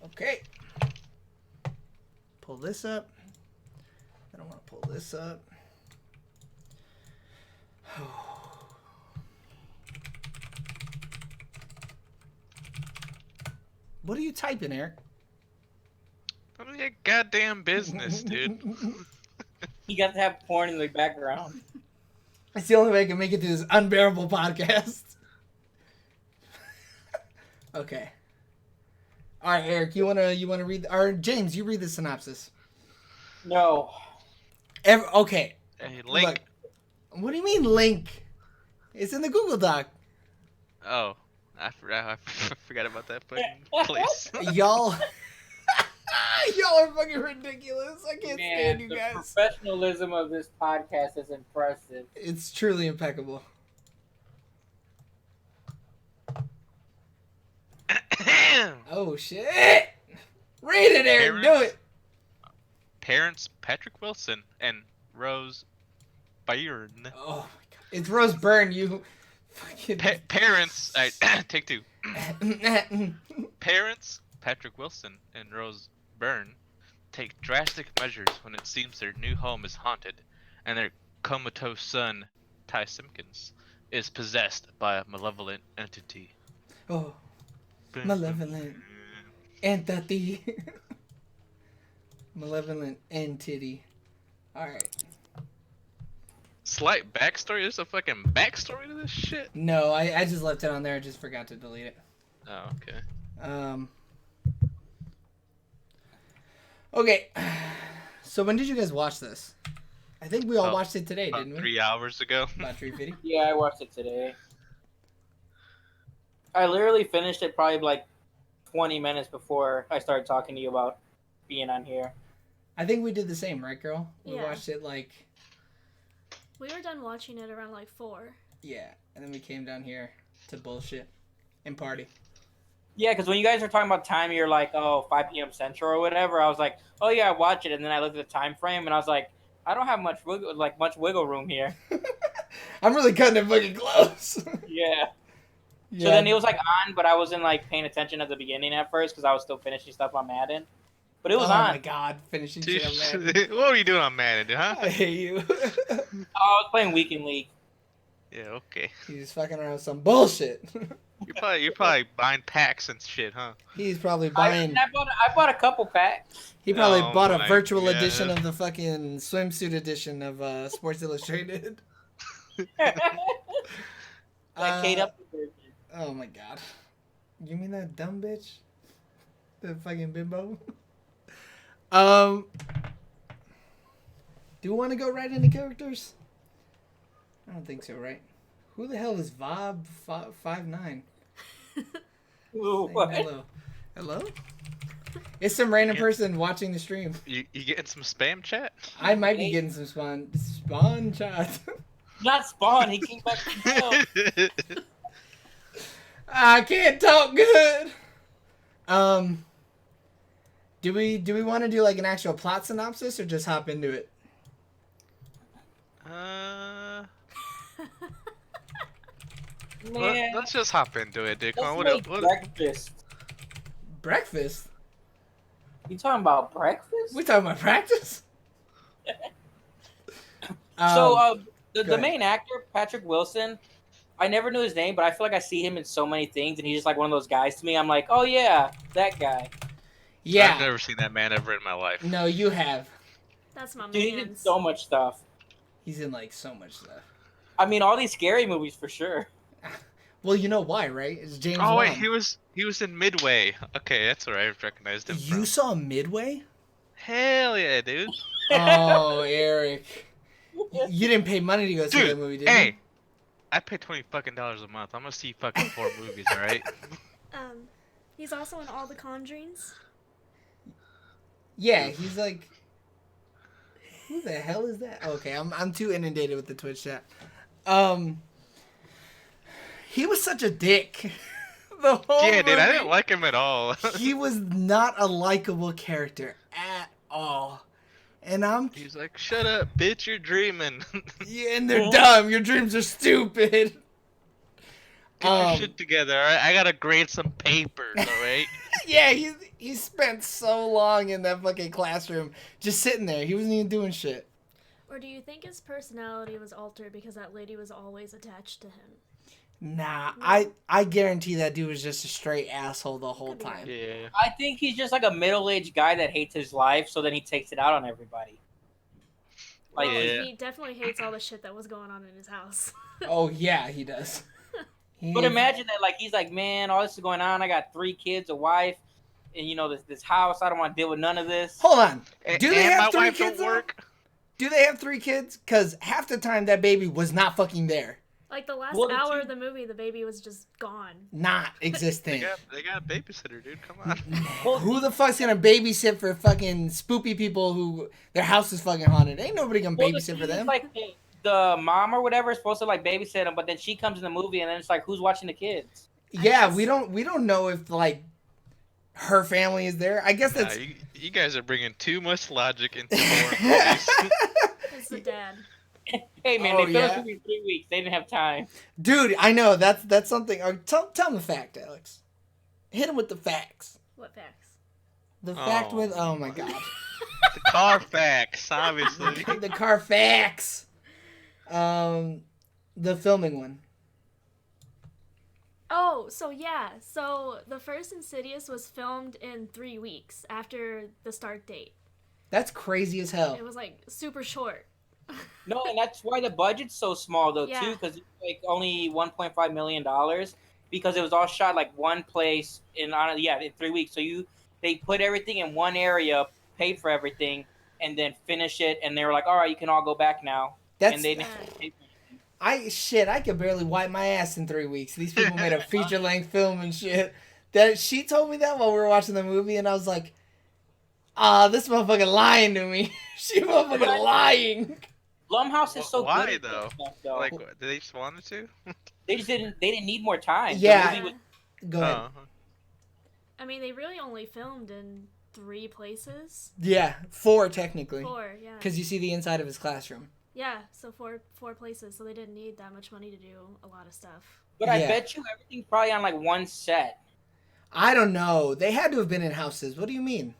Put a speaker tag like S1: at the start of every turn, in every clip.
S1: Okay. Pull this up. I don't want to pull this up. What are you typing, Eric?
S2: None of your goddamn business, dude.
S3: You got to have porn in the background.
S1: It's the only way I can make it through this unbearable podcast. Okay. All right, Eric, you wanna read, or James, you read the synopsis.
S3: No.
S1: Okay.
S2: Hey, link.
S1: Look, what do you mean link? It's in the Google Doc.
S2: Oh, I forgot about that fucking place.
S1: Y'all. Y'all are fucking ridiculous. I can't stand you guys.
S3: The professionalism of this podcast is impressive.
S1: It's truly impeccable. Oh shit! Read it, Eric. Do it.
S2: Parents Patrick Wilson and Rose Byrne.
S1: Oh my god! It's Rose Byrne. You fucking
S2: parents. Take two. Parents Patrick Wilson and Rose Byrne take drastic measures when it seems their new home is haunted, and their comatose son, Ty Simpkins, is possessed by a malevolent entity.
S1: Oh, malevolent entity. Malevolent entity. All right.
S2: Slight backstory. There's a fucking backstory to this shit.
S1: No, I just left it on there. I just forgot to delete it.
S2: Oh, okay.
S1: Okay. So when did you guys watch this? I think we all watched it today,
S2: about
S1: didn't we?
S2: 3 hours ago.
S1: About 3:50.
S3: Yeah, I watched it today. I literally finished it probably like 20 minutes before I started talking to you about being on here.
S1: I think we did the same, right, girl? We
S4: Yeah.
S1: watched it like...
S4: We were done watching it around like 4.
S1: Yeah, and then we came down here to bullshit and party.
S3: Yeah, because when you guys were talking about time, you're like, oh, 5 p.m. Central or whatever. I was like, oh yeah, I watch it, and then I looked at the time frame, and I was like, I don't have much wiggle room here.
S1: I'm really cutting it fucking close.
S3: Yeah.
S1: Yeah.
S3: So then it was like on, but I wasn't like paying attention at the beginning at first because I was still finishing stuff on Madden. But it was
S1: oh
S3: on.
S1: my god, finishing shit on Madden.
S2: What were you doing on Madden, huh?
S1: I hate you.
S3: Oh, I was playing Weekend League.
S2: Yeah, okay.
S1: He's fucking around with some bullshit.
S2: You're probably buying packs and shit, huh?
S1: He's probably buying...
S3: I bought a couple packs.
S1: He probably
S2: Oh
S1: bought a
S2: my
S1: virtual
S2: God.
S1: edition of the fucking swimsuit edition of Sports Illustrated.
S3: Like Kate up the version.
S1: Oh my god. You mean that dumb bitch? The fucking bimbo? Do we want to go right into characters? I don't think so, right? Who the hell is Vob59?
S3: Ooh, what?
S1: Hello. Hello? It's some random person watching the stream.
S2: You getting some spam chat?
S1: I might be getting some spawn chat.
S3: Not Spawn. He came back from hell.
S1: I can't talk good. Do we want to do like an actual plot synopsis or just hop into it?
S3: Man,
S2: Let's just hop into it, dude. Come on,
S3: let's
S2: what,
S3: make
S2: what?
S3: breakfast.
S1: Breakfast?
S3: You talking about breakfast?
S1: We talking about practice?
S3: The main actor, Patrick Wilson, I never knew his name, but I feel like I see him in so many things, and he's just like one of those guys to me. I'm like, oh yeah, that guy.
S1: Yeah.
S2: I've never seen that man ever in my life.
S1: No, you have.
S4: That's my
S3: Dude, he did
S4: man's.
S3: so much stuff.
S1: He's in like so much stuff.
S3: I mean, all these scary movies for sure.
S1: Well, you know why, right? It's James
S2: Oh wait,
S1: Wan.
S2: he was in Midway. Okay, that's where I recognized him
S1: You
S2: from.
S1: saw Midway?
S2: Hell yeah, dude.
S1: Oh, Eric. You didn't pay money to go see
S2: Dude,
S1: that movie, did
S2: hey,
S1: you?
S2: I pay $20 fucking a month. I'm gonna see fucking 4 movies, alright?
S4: He's also in all the Conjurings.
S1: Yeah, he's like... Who the hell is that? Okay, I'm too inundated with the Twitch chat. He was such a dick. The whole
S2: Yeah, dude, I
S1: movie.
S2: didn't like him at all.
S1: He was not a likable character at all. And
S2: He's like, shut up, bitch, you're dreaming.
S1: yeah, and they're dumb. Your dreams are stupid.
S2: Get your shit together, alright? I gotta grade some papers, alright?
S1: Yeah, He spent so long in that fucking classroom just sitting there. He wasn't even doing shit.
S4: Or do you think his personality was altered because that lady was always attached to him?
S1: Nah,
S4: No.
S1: I guarantee that dude was just a straight asshole the whole
S4: Could be.
S1: time.
S2: Yeah.
S3: I think he's just like a middle-aged guy that hates his life, so then he takes it out on everybody.
S4: Well,
S3: Like,
S2: Yeah.
S4: he definitely hates all the shit that was going on in his house.
S1: Oh yeah, he does.
S3: but imagine that, like, he's like, man, all this is going on. I got 3 kids, a wife, and you know this house. I don't want to deal with none of this.
S1: Hold on. Do they
S2: and
S1: have
S2: my
S1: 3
S2: wife
S1: kids?
S2: don't
S1: Though?
S2: work.
S1: Do they have 3 kids? Because half the time that baby was not fucking there.
S4: Like the last
S3: Well, the
S4: hour
S3: two-
S4: of the movie, the baby was just gone.
S1: Not
S2: They
S1: existent.
S2: got a babysitter, dude. Come on.
S3: Well,
S1: Who the fuck's gonna babysit for fucking spoopy people who their house is fucking haunted? Ain't nobody gonna
S3: Well, the
S1: babysit for
S3: thing is,
S1: them.
S3: like the mom or whatever is supposed to like babysit him, but then she comes in the movie, and then it's like, who's watching the kids?
S1: Yeah,
S4: guess-
S1: we don't know if like her family is there. I guess
S2: Nah,
S1: that's
S2: you guys are bringing too much logic into horror movies.
S4: It's the dad.
S3: Hey man,
S1: Oh,
S3: they filmed
S1: yeah?
S3: this movie in 3 weeks. They didn't have time.
S1: dude. I know that's something. Tell him the fact, Alex. Hit him with the facts.
S4: What facts?
S1: The fact
S2: Oh.
S1: with oh my god,
S2: The Carfax, obviously.
S1: the Carfax. The filming one.
S4: Oh, so yeah. So the first Insidious was filmed in 3 weeks after the start date.
S1: That's crazy as hell.
S4: It was like super short.
S3: No, and that's why the budget's so small though
S4: Yeah.
S3: too, because it's like only $1.5 million because it was all shot like one place in 3 weeks. So they put everything in one area, paid for everything, and then finish it. And they were like, all right, you can all go back now.
S1: That's
S3: And they
S4: Yeah.
S3: didn't pay for anything.
S1: I could barely wipe my ass in 3 weeks. These people made a feature length film and shit. That she told me that while we were watching the movie, and I was like, this motherfucker lying to me. She motherfucking lying.
S3: Blumhouse is so
S2: Why,
S3: good at
S2: though?
S3: this stuff, though.
S2: Like, what, did they just wanted to?
S3: They didn't need more time.
S1: Yeah.
S3: The movie was-
S1: Go ahead.
S2: Oh.
S4: I mean, they really only filmed in 3 places.
S1: Yeah, 4 technically.
S4: 4, yeah.
S1: Because you see the inside of his classroom.
S4: Yeah, so four places, so they didn't need that much money to do a lot of stuff.
S3: but I
S1: Yeah.
S3: bet you everything's probably on like one set.
S1: I don't know. They had to have been in houses. What do you mean?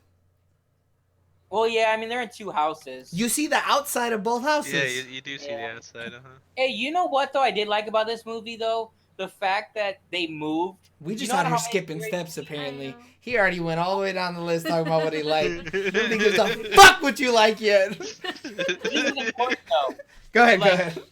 S3: Well, yeah, I mean they're in 2 houses.
S1: You see the outside of both houses.
S2: Yeah, you do see
S3: Yeah.
S2: the outside,
S3: Hey, you know what though? I did like about this movie though, the fact that they moved.
S1: We just
S3: You know
S1: out here
S3: how many
S1: skipping
S3: great-
S1: steps,
S4: I
S1: apparently.
S4: know.
S1: He already went all the way down the list talking about what he liked. Nobody gives a
S2: huh?
S1: fuck what you like yet.
S3: This is important though,
S1: Go ahead, go
S3: Like-
S1: ahead.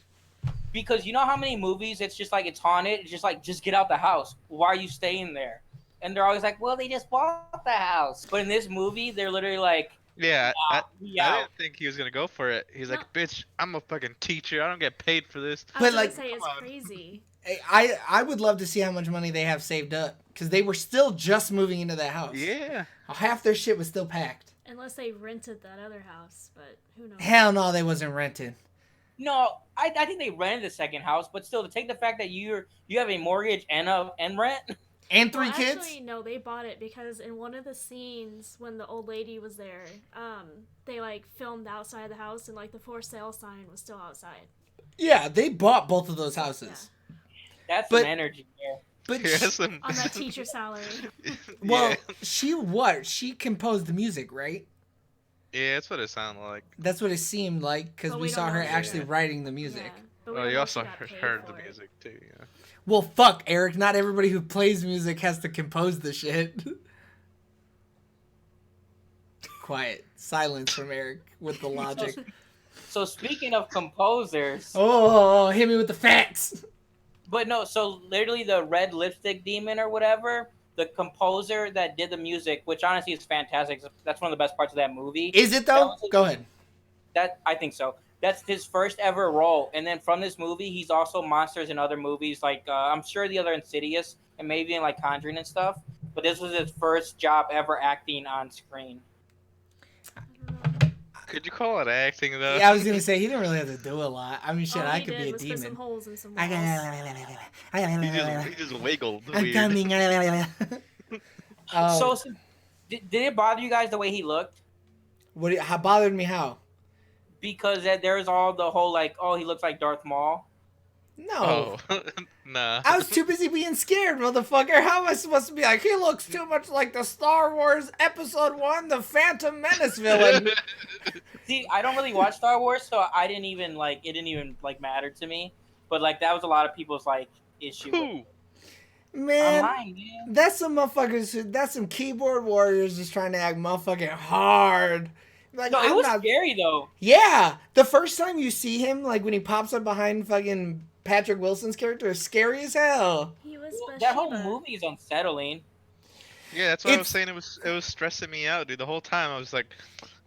S3: because you know how many movies it's just like it's haunted. It's just like just get out the house. Why are you staying there? And they're always like, well, they just bought the house. But in this movie, they're literally like,
S2: Yeah,
S3: we
S2: I
S3: out.
S2: didn't think he was gonna go for it. He's like, bitch, I'm a fucking teacher. I don't get paid for this.
S4: I
S1: But,
S4: was
S1: like-
S4: gonna say it's
S2: Come on.
S4: crazy.
S1: I would love to see how much money they have saved up. Because they were still just moving into that house.
S2: Yeah.
S1: Half their shit was still packed.
S4: Unless they rented that other house, but who knows?
S1: Hell no, they wasn't rented.
S3: No, I think they rented the second house, but still, to take the fact that you have a mortgage and rent.
S1: And 3
S4: Well,
S1: kids?
S4: Actually, no, they bought it because in one of the scenes when the old lady was there, they like filmed outside the house and like the for sale sign was still outside.
S1: Yeah, they bought both of those houses.
S3: That's
S1: But-
S3: some energy there.
S1: But
S2: Yeah,
S1: she,
S2: some-
S4: On that teacher salary.
S1: well,
S2: yeah.
S1: she composed the music, right?
S2: Yeah, that's what it sounded like.
S1: That's what it seemed like because
S4: But
S1: we
S4: we
S1: saw
S4: don't
S1: her
S4: know.
S1: actually
S2: Yeah.
S1: writing the music.
S4: Yeah, but we
S2: Well,
S4: don't
S2: you
S4: know if
S2: also
S4: she got paid
S2: heard the
S4: for it.
S2: music too. Yeah.
S1: Well, fuck, Eric. Not everybody who plays music has to compose the shit. Quiet. Silence from Eric with the logic.
S3: So speaking of composers,
S1: Oh, hit me with the facts.
S3: but no, so literally the red lipstick demon or whatever, the composer that did the music, which honestly is fantastic. That's one of the best parts of that movie.
S1: Is it
S3: That
S1: though?
S3: was a-
S1: Go ahead.
S3: That I think so. That's his first ever role, and then from this movie, he's also monsters in other movies, like I'm sure the other Insidious, and maybe in like Conjuring and stuff. But this was his first job ever acting on screen.
S4: I don't know.
S2: Could you call it acting though?
S1: Yeah, I was gonna say he didn't really have to do a lot. I mean, shit,
S4: All
S1: I
S4: he
S1: could
S4: did
S1: be a
S4: was put some
S1: demon.
S4: holes in some
S1: I
S4: walls.
S2: He just wiggled.
S1: I'm
S2: weird.
S1: coming.
S3: So did it bother you guys the way he looked?
S1: How bothered me? How?
S3: Because there's all the whole like, oh, he looks like Darth Maul.
S1: No.
S2: Oh, nah.
S1: I was too busy being scared, motherfucker. How am I supposed to be like, he looks too much like the Star Wars Episode 1, the Phantom Menace villain?
S3: See, I don't really watch Star Wars, so I didn't even like it. Didn't even like matter to me. But like that was a lot of people's like issue. With
S2: Who?
S1: Man,
S3: online, man.
S1: that's some motherfuckers, that's some keyboard warriors just trying to act motherfucking hard. Like,
S3: No, it
S1: I'm
S3: was
S1: not...
S3: scary though.
S1: Yeah, the first time you see him, like when he pops up behind fucking Patrick Wilson's character, is scary as hell.
S4: He was
S3: Well, that whole
S4: Bathsheba.
S3: movie is unsettling.
S2: Yeah, that's what I was
S1: It's-
S2: saying. It was stressing me out, dude. The whole time I was like,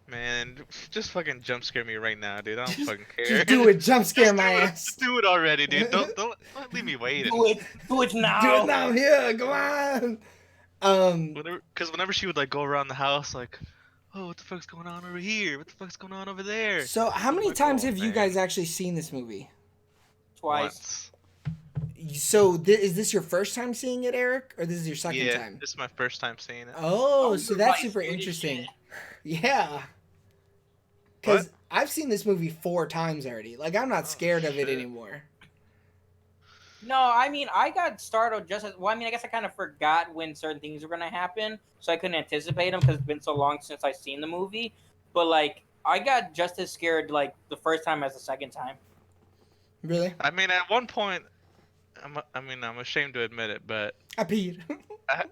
S2: man, just fucking jump scare me right now, dude. I don't fucking care.
S1: Just do it, jump scare
S2: Just
S1: my
S2: do it.
S1: ass.
S2: Just do it already, dude. Don't leave me waiting.
S3: Do it now.
S1: Do it now, here, come on.
S2: Because whenever she would like go around the house, like, oh, what the fuck's going on over here? What the fuck's going on over there?
S1: So, how many
S2: like,
S1: times
S2: oh,
S1: have you
S2: man.
S1: guys actually seen this movie?
S3: Twice.
S2: Once.
S1: So, is this your first time seeing it, Eric, or this is your second
S2: Yeah,
S1: time?
S2: this is my first time seeing it.
S1: Oh, so that's
S3: Christ,
S1: super
S3: holy
S1: interesting.
S3: shit.
S1: Yeah. Because
S2: What?
S1: I've seen this movie 4 times already. Like, I'm not scared of it
S2: shit.
S1: anymore.
S3: No, I mean, I got startled just as well. I mean, I guess I kind of forgot when certain things were gonna happen, so I couldn't anticipate them because it's been so long since I've seen the movie. But like, I got just as scared like the first time as the second time.
S1: Really?
S2: I mean, at one point, I'm ashamed to admit it, but
S1: I peed.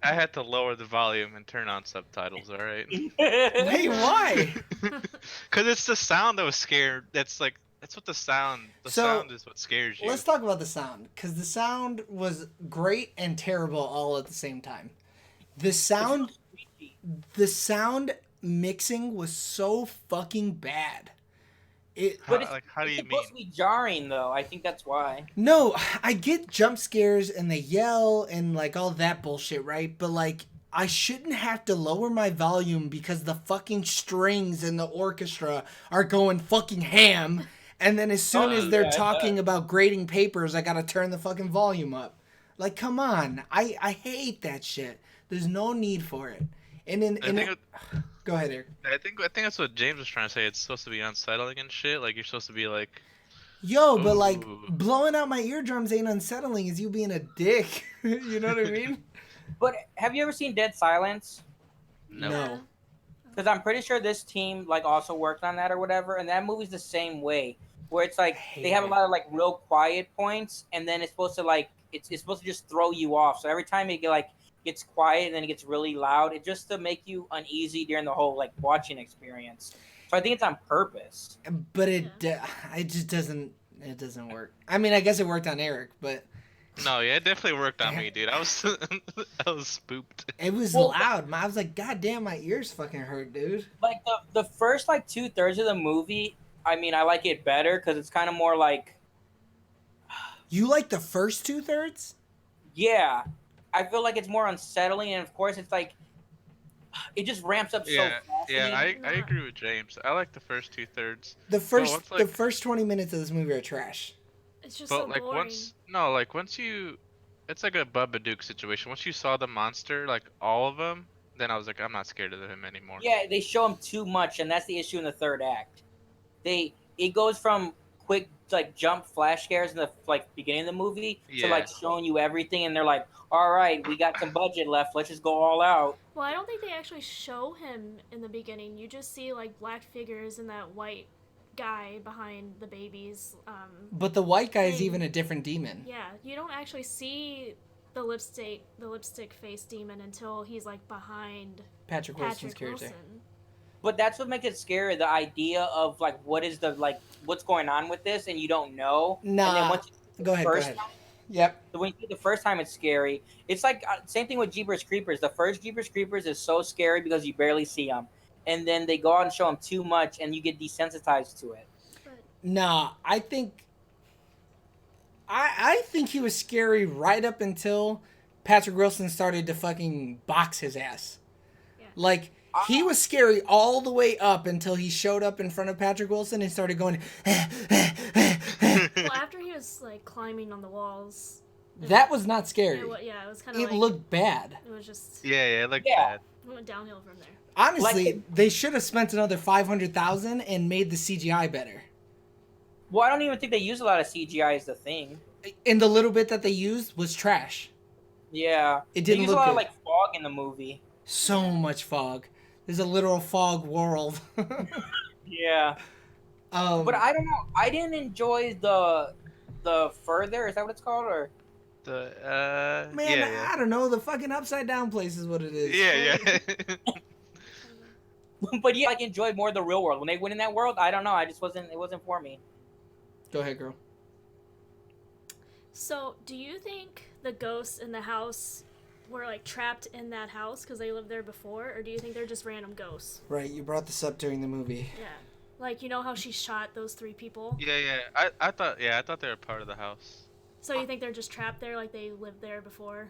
S2: I had to lower the volume and turn on subtitles. All right.
S1: Hey, why?
S2: Because it's the sound that was scared. That's what the sound. The
S1: So,
S2: sound is what scares you.
S1: Let's talk about the sound. Because the sound was great and terrible all at the same time. The sound mixing was so fucking bad.
S2: How,
S3: But
S2: how do
S3: It's
S2: you mean?
S3: supposed to be jarring, though. I think that's why.
S1: No, I get jump scares and they yell and like all that bullshit, right? But like, I shouldn't have to lower my volume because the fucking strings in the orchestra are going fucking ham. And then as soon as they're
S3: yeah,
S1: talking about grading papers, I gotta turn the fucking volume up. Like, come on. I hate that shit. There's no need for it. Go ahead, Eric.
S2: I think that's what James was trying to say. It's supposed to be unsettling and shit. Like you're supposed to be like,
S1: Yo, but like,
S2: Ooh.
S1: blowing out my eardrums ain't unsettling as you being a dick. You know what I mean?
S3: But have you ever seen Dead Silence?
S2: no.
S1: No.
S3: Because I'm pretty sure this team like also worked on that or whatever, and that movie's the same way, where it's like
S1: hate
S3: they have a
S1: it.
S3: lot of like real quiet points, and then it's supposed to like it's supposed to just throw you off. So every time it gets quiet and then it gets really loud, it just to make you uneasy during the whole like watching experience. So I think it's on purpose.
S1: But it just doesn't work. I mean, I guess it worked on Eric, but
S2: No, yeah, it definitely worked on me, dude. I was I was spooked.
S1: it was
S3: Well,
S1: loud. I was like, God damn, my ears fucking hurt, dude.
S3: Like the first like 2/3 of the movie, I mean, I like it better because it's kind of more like,
S1: You like the first 2/3?
S3: yeah, I feel like it's more unsettling, and of course it's like it just ramps up so
S2: Yeah,
S3: fast.
S2: yeah,
S3: and
S2: I agree with James. I like the first 2/3.
S1: The first
S2: it's
S1: the
S2: like-
S1: first 20 minutes of this movie are trash.
S4: It's just
S2: But
S4: so
S2: like
S4: boring.
S2: once you, it's like a Babadook situation. Once you saw the monster, like all of them, then I was like, I'm not scared of him anymore.
S3: Yeah, they show him too much, and that's the issue in the third act. It goes from quick like jump flash scares in the like beginning of the movie to
S2: Yeah.
S3: like showing you everything, and they're like, "All right, we got some budget left. Let's just go all out."
S4: Well, I don't think they actually show him in the beginning. You just see like black figures and that white guy behind the babies.
S1: But the white guy is
S4: Hey.
S1: even a different demon.
S4: Yeah, you don't actually see the lipstick face demon until he's like behind
S1: Patrick Wilson's
S4: Patrick
S1: character.
S4: Wilson.
S3: But that's what makes it scary. The idea of like what's going on with this, and you don't know. And
S1: Nah.
S3: then once you
S1: Go ahead, go
S3: first
S1: ahead.
S3: time,
S1: Yep.
S3: when you see it the first time, it's scary. It's like same thing with Jeepers Creepers. The first Jeepers Creepers is so scary because you barely see them, and then they go out and show them too much, and you get desensitized to it.
S1: Nah, I think he was scary right up until Patrick Wilson started to fucking box his ass.
S4: Yeah.
S1: Like, he was scary all the way up until he showed up in front of Patrick Wilson and started going.
S4: Well, after he was like climbing on the walls.
S1: That was not scary.
S4: It was kind of
S1: It
S4: like
S1: looked bad.
S4: it was just
S2: Yeah, like
S3: Yeah.
S2: that.
S4: it went downhill from there.
S1: Honestly,
S3: Like-
S1: they should have spent another $500,000 and made the CGI better.
S3: Well, I don't even think they use a lot of CGI as the thing.
S1: And the little bit that they used was trash.
S3: Yeah.
S1: It
S3: They
S1: didn't
S3: use a
S1: look
S3: lot
S1: good.
S3: of like fog in the movie.
S1: So much fog. There's a literal fog world.
S3: Yeah. But I don't know. I didn't enjoy the further. Is that what it's called? Or
S1: Man,
S2: yeah.
S1: I don't know. The fucking upside down place is what it is.
S2: Yeah.
S3: but yeah, I enjoyed more the real world when they went in that world. I don't know. I just wasn't. It wasn't for me.
S1: Go ahead, girl.
S4: So, do you think the ghosts in the house were like trapped in that house because they lived there before, or do you think they're just random ghosts?
S1: Right, you brought this up during the movie.
S4: Yeah, like you know how she shot those 3 people.
S2: Yeah. I thought they were part of the house.
S4: So you think they're just trapped there, like they lived there before?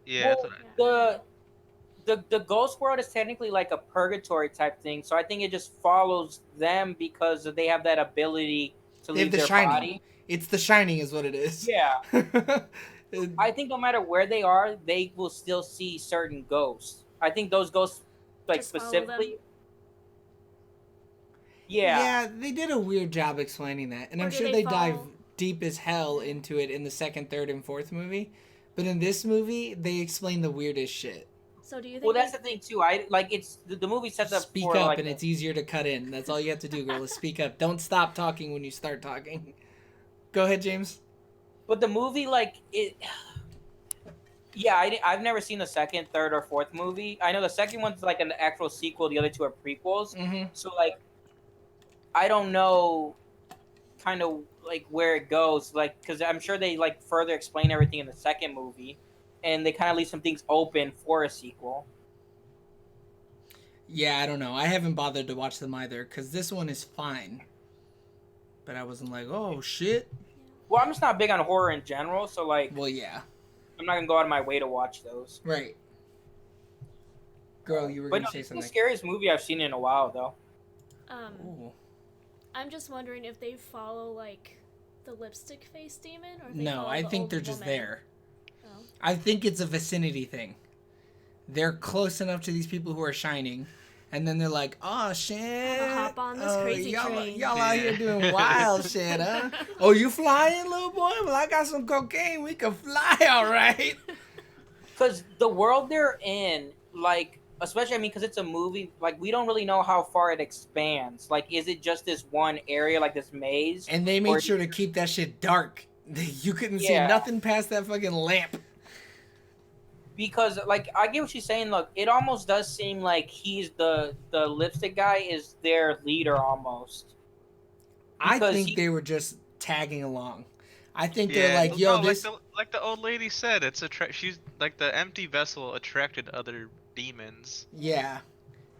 S2: Yeah.
S3: Well, the ghost world is technically like a purgatory type thing, so I think it just follows them because they have that ability to
S1: They have
S3: leave
S1: the
S3: their
S1: Shining.
S3: body.
S1: It's The Shining is what it is.
S3: Yeah. I think no matter where they are, they will still see certain ghosts. I think those ghosts, like
S4: Just follow
S3: specifically.
S4: them?
S3: Yeah.
S1: They did a weird job explaining that. And
S4: Or
S1: I'm
S4: do
S1: sure
S4: they
S1: they dive
S4: follow-
S1: deep as hell into it in the second, third, and fourth movie. But in this movie, they explain the weirdest shit.
S4: So do you think?
S3: Well, that's the thing too. I like it's the movie sets up.
S1: Speak
S3: for,
S1: up,
S3: like,
S1: and it's easier to cut in. That's all you have to do, girl, is speak up. Don't stop talking when you start talking. Go ahead, James.
S3: But the movie, like it. Yeah, I've never seen the second, third, or fourth movie. I know the second one's like an actual sequel. The other two are prequels.
S1: Mm-hmm.
S3: So like, I don't know, kind of like where it goes. Like, because I'm sure they like further explain everything in the second movie, and they kind of leave some things open for a sequel.
S1: Yeah, I don't know. I haven't bothered to watch them either, because this one is fine. But I wasn't like, oh, shit.
S3: Well, I'm just not big on horror in general, so like,
S1: Well, yeah.
S3: I'm not gonna go out of my way to watch those.
S1: Right. Girl, you were
S3: But
S1: going
S3: no,
S1: to say
S3: it's the
S1: something.
S3: scariest movie I've seen in a while, though.
S1: Ooh.
S4: I'm just wondering if they follow like the lipstick face demon, or if they
S1: No,
S4: follow
S1: I
S4: the
S1: think
S4: old
S1: they're just
S4: woman.
S1: there.
S4: Oh.
S1: I think it's a vicinity thing. They're close enough to these people who are shining, and then they're like, "Oh shit!
S4: I'ma hop on this crazy train."
S1: Y'all out here doing wild shit, huh? Oh, you flying, little boy? Well, I got some cocaine. We can fly, all right."
S3: Because the world they're in, like, especially, I mean, because it's a movie, like, we don't really know how far it expands. Like, is it just this one area, like this maze?
S1: And they made
S3: Or-
S1: sure to keep that shit dark. You couldn't see
S3: Yeah.
S1: nothing past that fucking lamp.
S3: Because, like, I get what she's saying. Look, it almost does seem like he's the lipstick guy is their leader almost.
S1: I
S3: Because
S1: think
S3: he-
S1: they were just tagging along. I think they're like, yo,
S2: no,
S1: this.
S2: like the old lady said, she's like the empty vessel attracted other demons.
S1: Yeah.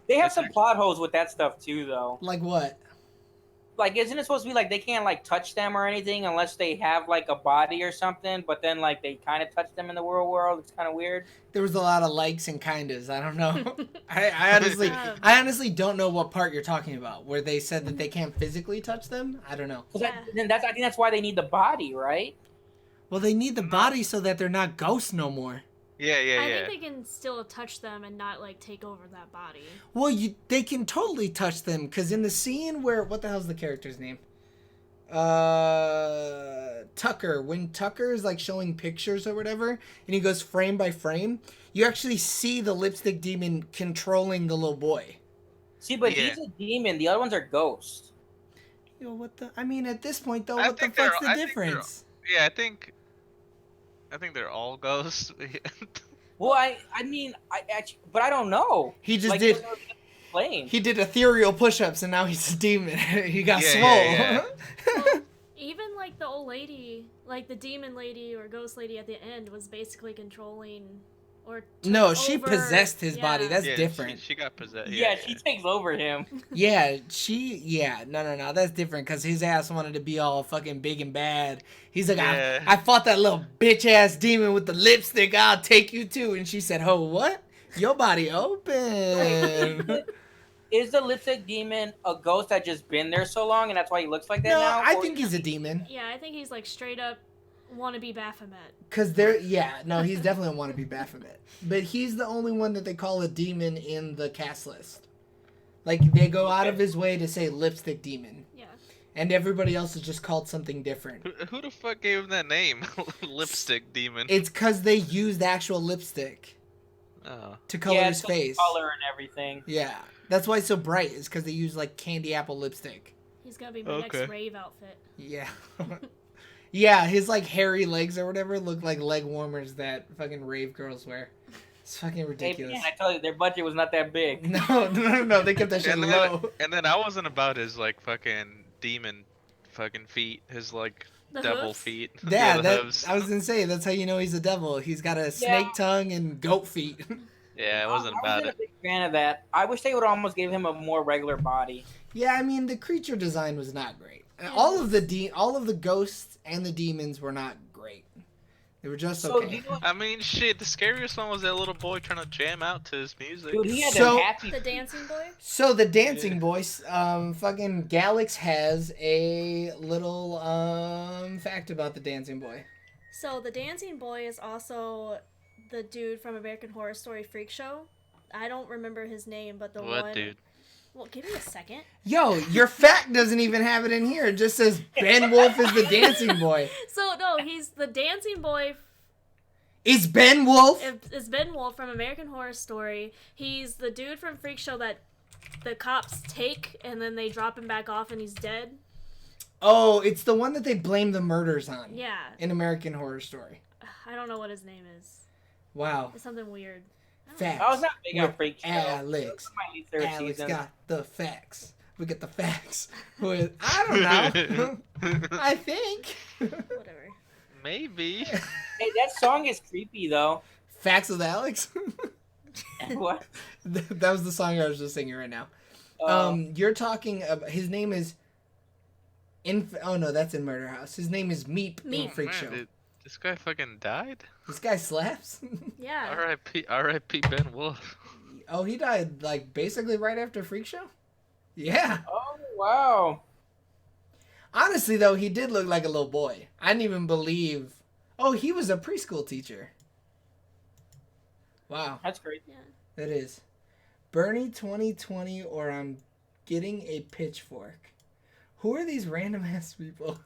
S3: They have
S2: It's
S3: some
S2: like-
S3: plot holes with that stuff too, though.
S1: Like what?
S3: Like, isn't it supposed to be like they can't like touch them or anything unless they have like a body or something? But then like they kind of touch them in the real world. It's kind of weird.
S1: There was a lot of likes and kindas. I don't know. I honestly don't know what part you're talking about. Where they said that they can't physically touch them. I don't know.
S3: 'Cause
S4: Yeah.
S3: then I think that's why they need the body, right?
S1: Well, they need the body so that they're not ghosts no more.
S2: Yeah.
S4: I think they can still touch them and not like take over that body.
S1: Well, they can totally touch them because in the scene where what the hell's the character's name? Tucker. When Tucker is like showing pictures or whatever, and he goes frame by frame, you actually see the lipstick demon controlling the little boy.
S3: See, but
S2: Yeah.
S3: he's a demon. The other ones are ghosts.
S1: Yo, what the? I mean, at this point though,
S2: I
S1: what the
S2: think they're-
S1: fuck's the
S2: I think they're-
S1: difference?
S2: Yeah, I think they're all ghosts.
S3: Well, I mean, I actually, but I don't know.
S1: He just
S3: Like,
S1: did.
S3: that's what it's explained.
S1: He did ethereal push-ups, and now he's a demon. He got
S2: Yeah,
S1: swole.
S2: yeah,
S4: Well, even like the old lady, like the demon lady or ghost lady at the end was basically controlling or took
S1: No, she
S4: over-
S1: possessed his body. That's
S2: Yeah,
S1: different.
S2: She got possessed.
S3: Yeah, she takes over him.
S1: Yeah, no, that's different because his ass wanted to be all fucking big and bad. He's like,
S2: Yeah.
S1: I fought that little bitch ass demon with the lipstick. I'll take you too. And she said, "Oh, what? Your body open."
S3: Is the lipstick demon a ghost that just been there so long and that's why he looks like that
S1: No,
S3: now?
S1: I
S3: Or-
S1: think he's a demon.
S4: Yeah, I think he's like straight up wannabe Baphomet.
S1: Cause he's definitely a wannabe Baphomet. But he's the only one that they call a demon in the cast list. Like they go out of his way to say lipstick demon.
S4: Yeah.
S1: and everybody else is just called something different.
S2: Who the fuck gave him that name? Lipstick demon.
S1: It's because they used actual lipstick
S2: Oh.
S1: to color his face.
S3: Color and everything.
S1: Yeah, that's why it's so bright. Is because they use like candy apple lipstick.
S4: He's gonna be my next rave outfit.
S1: Yeah. Yeah, his like hairy legs or whatever look like leg warmers that fucking rave girls wear. It's fucking ridiculous.
S3: Hey, man, I tell you, their budget was not that big.
S1: No, they kept that shit low.
S2: And then I wasn't about his like fucking demon fucking feet, his like
S4: The
S2: devil
S4: hooves?
S2: feet.
S1: Yeah,
S2: the hooves.
S1: I was gonna say that's how you know he's a devil. He's got a snake tongue and goat feet.
S2: Yeah, I wasn't
S3: I
S2: about
S3: wasn't
S2: it.
S3: a big fan of that. I wish they would almost give him a more regular body.
S1: Yeah, I mean the creature design was not great. All of the ghosts and the demons were not great. They were just okay.
S3: You know,
S2: I mean, shit, the scariest one was that little boy trying to jam out to his music.
S3: dude, he had
S1: So-
S3: a happy.
S4: The dancing boy?
S1: So the dancing boys, fucking Galax has a little fact about the dancing boy.
S4: So the dancing boy is also the dude from American Horror Story Freak Show. I don't remember his name, but the
S2: What,
S4: one...
S2: dude?
S4: Well, give me a second.
S1: Yo, your fact doesn't even have it in here. It just says Ben Wolf is the dancing boy.
S4: So, no, he's the dancing boy.
S1: Is Ben Wolf?
S4: It's Ben Wolf from American Horror Story. He's the dude from Freak Show that the cops take and then they drop him back off and he's dead.
S1: Oh, it's the one that they blame the murders on.
S4: Yeah.
S1: In American Horror Story.
S4: I don't know what his name is.
S1: Wow.
S4: It's something weird.
S1: Facts.
S3: I was not big on
S1: With
S3: Freak Show.
S1: Alex.
S3: My least favorite
S1: Alex
S3: season.
S1: got the facts. We get the facts. With I don't know. I think.
S4: Whatever.
S2: Maybe.
S3: Hey, that song is creepy though.
S1: Facts with Alex.
S3: What?
S1: That was the song I was just singing right now. You're talking about his name is. Oh no, that's in Murder House. His name is Meep in
S4: Meep.
S1: Freak
S2: Man,
S1: Show.
S2: this guy fucking died?
S1: This guy slaps.
S4: Yeah.
S2: R.I.P. Ben Wolf.
S1: Oh, he died like basically right after Freak Show. Yeah.
S3: Oh wow.
S1: Honestly, though, he did look like a little boy. I didn't even believe. Oh, he was a preschool teacher. Wow,
S3: That's crazy.
S4: Yeah.
S1: that is. Bernie 2020, or I'm getting a pitchfork. Who are these random ass people?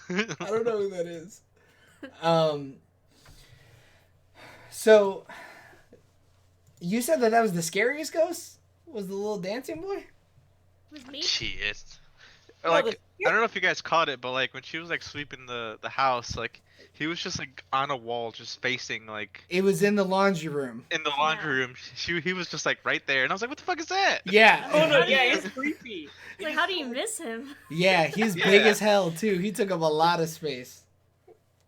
S1: I don't know who that is. So, you said that was the scariest ghost? Was the little dancing boy?
S4: With me?
S2: Shit.
S3: No,
S2: Like,
S3: the-
S2: I don't know if you guys caught it, but like when she was like sweeping the house, like he was just like on a wall, just facing like
S1: It was in the laundry room.
S2: in the laundry room. He was just like right there, and I was like, what the fuck is that?
S1: Yeah.
S3: Oh no,
S4: How do
S3: yeah,
S4: you-
S3: it's creepy.
S4: It's like, how do you miss him?
S1: Yeah, he's
S2: Yeah.
S1: big as hell, too. He took up a lot of space.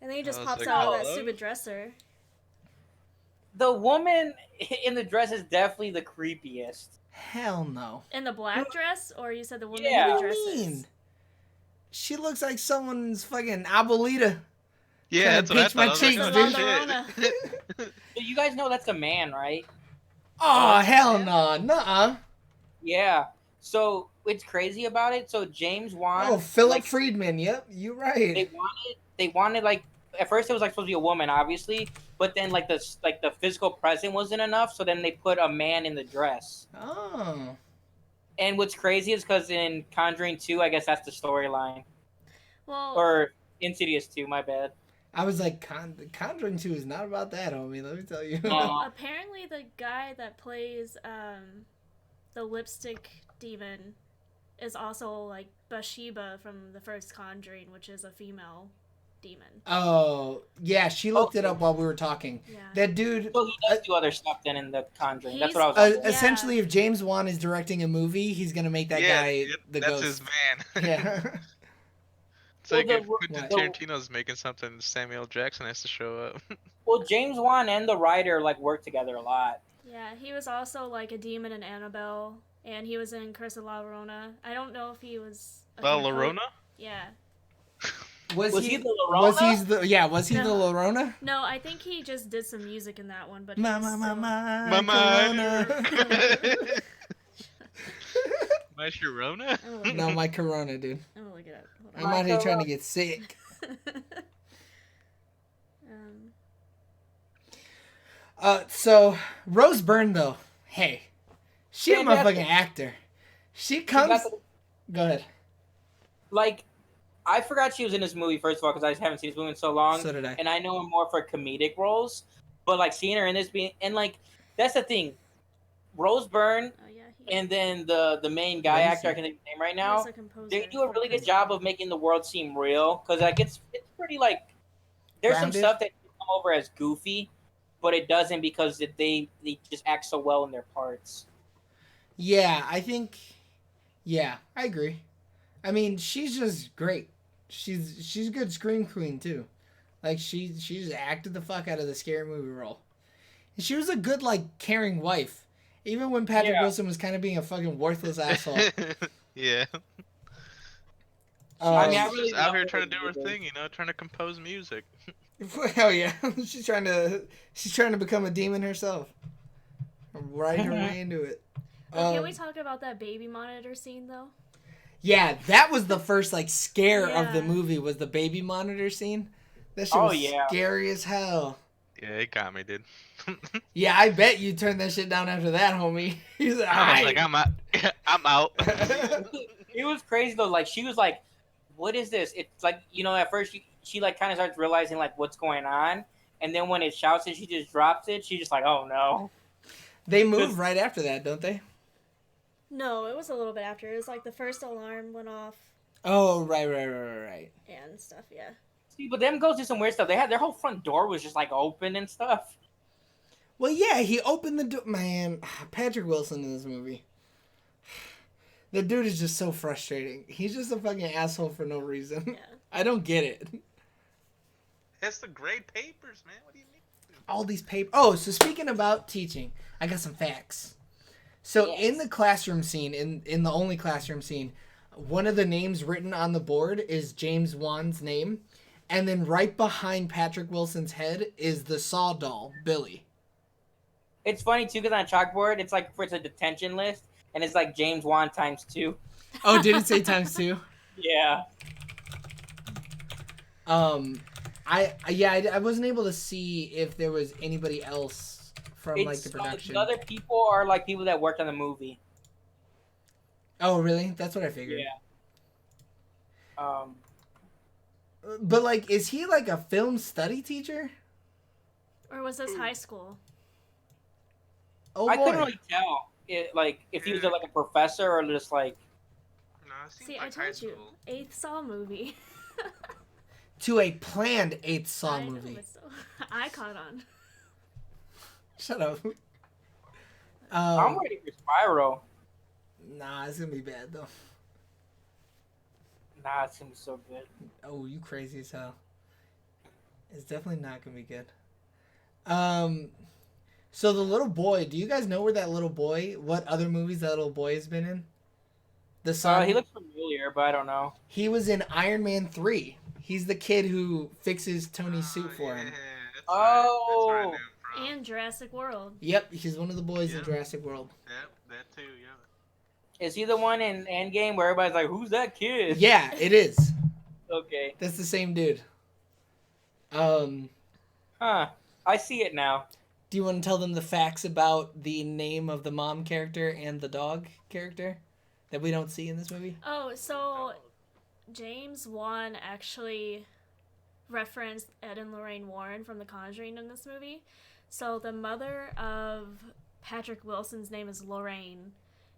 S4: And then he just
S2: I was
S4: pops
S2: like,
S4: out of that
S2: hello?
S4: stupid dresser.
S3: The woman in the dress is definitely the creepiest.
S1: Hell no.
S4: In the black dress? Or you said the woman
S3: Yeah.
S4: in
S1: What
S4: the
S1: do you
S4: dresses?
S1: mean? She looks like someone's fucking abuelita.
S2: Yeah,
S1: Kinda
S2: that's what I
S1: pinch
S2: thought.
S1: my
S2: I was like,
S1: cheeks,
S2: oh,
S1: dude.
S2: shit.
S3: So you guys know that's a man, right?
S1: Oh, hell
S3: man.
S1: no. Nuh-uh.
S3: Yeah. So what's crazy about it? So James Wan.
S1: Oh, Philip
S3: like,
S1: Friedman. Yep, you're right.
S3: They wanted like at first it was like supposed to be a woman, obviously, but then like the physical presence wasn't enough, so then they put a man in the dress.
S1: Oh.
S3: And what's crazy is because in Conjuring 2, I guess that's the storyline,
S4: Well,
S3: or Insidious 2, my bad.
S1: I was like, Conjuring 2 is not about that, homie. Let me tell you.
S3: No.
S4: apparently the guy that plays the lipstick demon is also like Bathsheba from the first Conjuring, which is a female demon.
S1: Oh, yeah, she looked it up while we were talking.
S4: Yeah.
S1: That dude,
S3: So he does do other stuff then in the Conjuring. That's
S4: He's-
S3: what I was.
S4: Yeah.
S1: essentially, if James Wan is directing a movie, he's going to make that
S2: Yeah,
S1: guy the
S2: that's
S1: ghost.
S2: his man.
S1: Yeah.
S2: It's like
S3: Well,
S2: if
S3: the-
S2: Quentin
S1: What?
S2: Tarantino's making something, Samuel Jackson has to show up.
S3: Well, James Wan and the writer like work together a lot.
S4: Yeah, he was also like a demon in Annabelle, and he was in Curse of La Llorona. I don't know if he was.
S2: La Llorona?
S4: Yeah.
S1: Was
S3: he the
S1: Was
S3: Llorona?
S1: he the? Yeah, was he the
S4: No.
S1: Llorona?
S4: No, I think he just did some music in that one, but
S1: My,
S4: he was
S1: my,
S4: still-
S1: my,
S2: Mama.
S1: Corona.
S2: My Sharona?
S4: I'm gonna look,
S1: No, my Corona, dude.
S4: I'm gonna look it up. Hold
S1: I'm
S3: My
S1: out here trying to
S3: Corona.
S1: get sick.
S4: um,
S1: So Rose Byrne though, hey, she a
S3: Yeah, that's-
S1: motherfucking actor. She comes. Go ahead.
S3: like, I forgot she was in this movie, first of all, because I haven't seen this movie in so long.
S1: So did I.
S3: And I know her more for comedic roles. But, like, seeing her in this being... And, like, that's the thing. Rose Byrne
S4: Oh yeah,
S3: and then the main guy
S1: What is
S3: actor, I
S1: he?
S3: can think of his name right now,
S4: he's a composer
S3: they do a
S4: for
S3: really good
S4: Prison
S3: job
S4: Break.
S3: of making the world seem real. Because, like, it's pretty, like... There's some
S1: Grounded?
S3: stuff that can come over as goofy, but it doesn't because they just act so well in their parts.
S1: Yeah, I think. Yeah, I agree. I mean, she's just great. She's a good scream queen too. Like she just acted the fuck out of the scary movie role. And she was a good like caring wife, even when Patrick Wilson was kind of being a fucking worthless asshole.
S2: Yeah.
S3: I mean, I
S2: She's
S3: really
S2: just out
S3: love
S2: here
S3: her
S2: trying to do her
S3: movies.
S2: thing, trying to compose music.
S1: Hell yeah, she's trying to become a demon herself. Ride her way into it.
S4: Oh, can we talk about that baby monitor scene though?
S1: Yeah, that was the first like scare of the
S4: Yeah.
S1: movie was the baby monitor scene. That shit
S3: Oh,
S1: was
S3: yeah.
S1: scary as hell.
S2: Yeah, it got me, dude.
S1: Yeah, I bet you turned that shit down after that, homie. He's like,
S2: I was like, I'm out. I'm out.
S3: It was crazy though. Like she was like, "What is this?" It's like at first she like kind of starts realizing like what's going on, and then when it shouts and she just drops it, she's just like, "Oh no!"
S1: They move right after that, don't they?
S4: No, it was a little bit after. It was like the first alarm went off
S1: Oh, right.
S4: and stuff. Yeah.
S3: See, but them goes do some weird stuff. They had their whole front door was just like open and stuff.
S1: Well, yeah, he opened the door. Man, Patrick Wilson in this movie. The dude is just so frustrating. He's just a fucking asshole for no reason.
S4: Yeah.
S1: I don't get it.
S2: It's the grade papers, man. What do you mean?
S1: All these papers. Oh, so speaking about teaching, I got some facts. So
S3: Yes.
S1: in the classroom scene, in the only classroom scene, one of the names written on the board is James Wan's name. And then right behind Patrick Wilson's head is the Saw doll, Billy.
S3: It's funny too because on a chalkboard, it's like it's a detention list, and it's like James Wan times 2.
S1: Oh, did it say times 2?
S3: Yeah.
S1: I wasn't able to see if there was anybody else from like the production.
S3: The other people are like people that worked on the movie.
S1: Oh, really? That's what I figured.
S3: Yeah.
S1: But like, is he like a film study teacher?
S4: Or was this high school?
S1: Oh
S3: I
S1: boy.
S3: couldn't really tell if he was like a professor or just like.
S2: No, it seems
S4: See,
S2: like
S4: I
S2: high
S4: told you,
S2: school.
S4: 8th Saw movie.
S1: To a planned 8th Saw
S4: I know,
S1: movie.
S4: but still, I caught on.
S1: Shut up.
S3: I'm ready for Spyro.
S1: Nah, it's gonna be bad though.
S3: Nah, it's gonna be so good.
S1: Oh, you crazy as hell. It's definitely not gonna be good. So the little boy, do you guys know where that little boy, what other movies that little boy has been in? The son.
S3: He looks familiar, but I don't know.
S1: He was in Iron Man 3. He's the kid who fixes Tony's suit for him.
S2: Yeah, that's
S3: Oh.
S2: right. That's where I knew him from.
S4: And Jurassic World.
S1: Yep, he's one of the boys in
S2: Yeah.
S1: Jurassic World.
S2: Yep, that too. Yeah.
S3: Is he the one in Endgame where everybody's like, "Who's that kid?"
S1: Yeah, it is.
S3: Okay.
S1: That's the same dude.
S3: Huh. I see it now.
S1: Do you want to tell them the facts about the name of the mom character and the dog character that we don't see in this movie?
S4: Oh, so James Wan actually referenced Ed and Lorraine Warren from The Conjuring in this movie. So the mother of Patrick Wilson's name is Lorraine,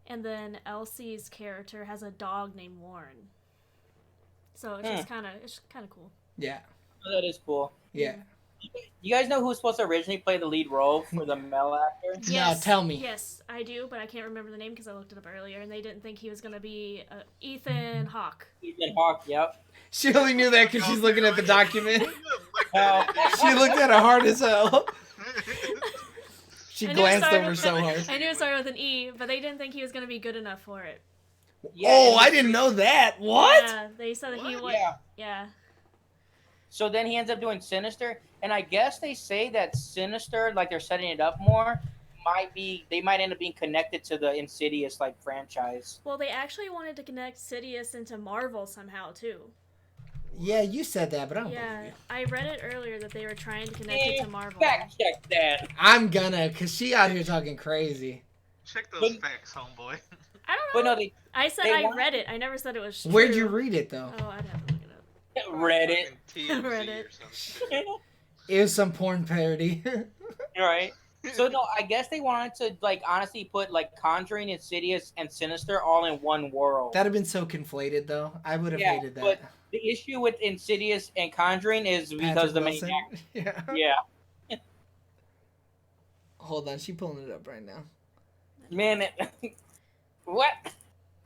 S4: and then Elsie's character has a dog named Warren. So it's just kind of cool.
S1: Yeah.
S3: Oh, that is cool.
S1: Yeah.
S3: You guys know who was supposed to originally play the lead role for the male actor?
S1: Now tell me.
S4: Yes, I do, but I can't remember the name because I looked it up earlier, and they didn't think he was going to be Ethan Hawke.
S3: Ethan Hawke, yep.
S1: She only knew that because she's looking at the document.
S3: Oh.
S1: She looked at it hard as hell. She
S4: I knew it
S1: glanced
S4: started
S1: over
S4: with
S1: so
S4: an-
S1: hard.
S4: I knew it started with an E, but they didn't think he was going to be good enough for it.
S3: Yeah,
S1: Oh,
S3: and
S1: I didn't know that. What?
S4: Yeah, they said that he
S2: What?
S4: would.
S3: Yeah.
S4: Yeah.
S3: So then he ends up doing Sinister, and I guess they say that Sinister, like they're setting it up more, they might end up being connected to the Insidious like franchise.
S4: Well, they actually wanted to connect Sidious into Marvel somehow too.
S1: Yeah, you said that, but I don't
S4: Yeah,
S1: believe you.
S4: I read it earlier that they were trying to connect it to Marvel.
S3: Fact check that.
S1: I'm gonna, because she out here talking crazy.
S2: Check those
S3: But-
S2: facts, homeboy.
S4: I don't
S3: But
S4: know.
S3: no,
S4: I said
S3: they
S4: I
S3: want-
S4: read it. I never said it was true.
S1: Where'd you read it though?
S4: Oh, I'd have to look it up.
S3: Reddit.
S2: Fucking TMZ
S4: Reddit.
S2: or something.
S1: It was some porn parody.
S3: Right. So no, I guess they wanted to like honestly put like Conjuring, Insidious, and Sinister all in one world.
S1: That'd have been so conflated though. I would have
S3: Yeah,
S1: hated that.
S3: but the issue with Insidious and Conjuring is because
S1: Patrick
S3: the main
S1: Wilson?
S3: actor.
S1: Yeah.
S3: Yeah,
S1: Hold on, she pulling it up right now.
S3: man. What?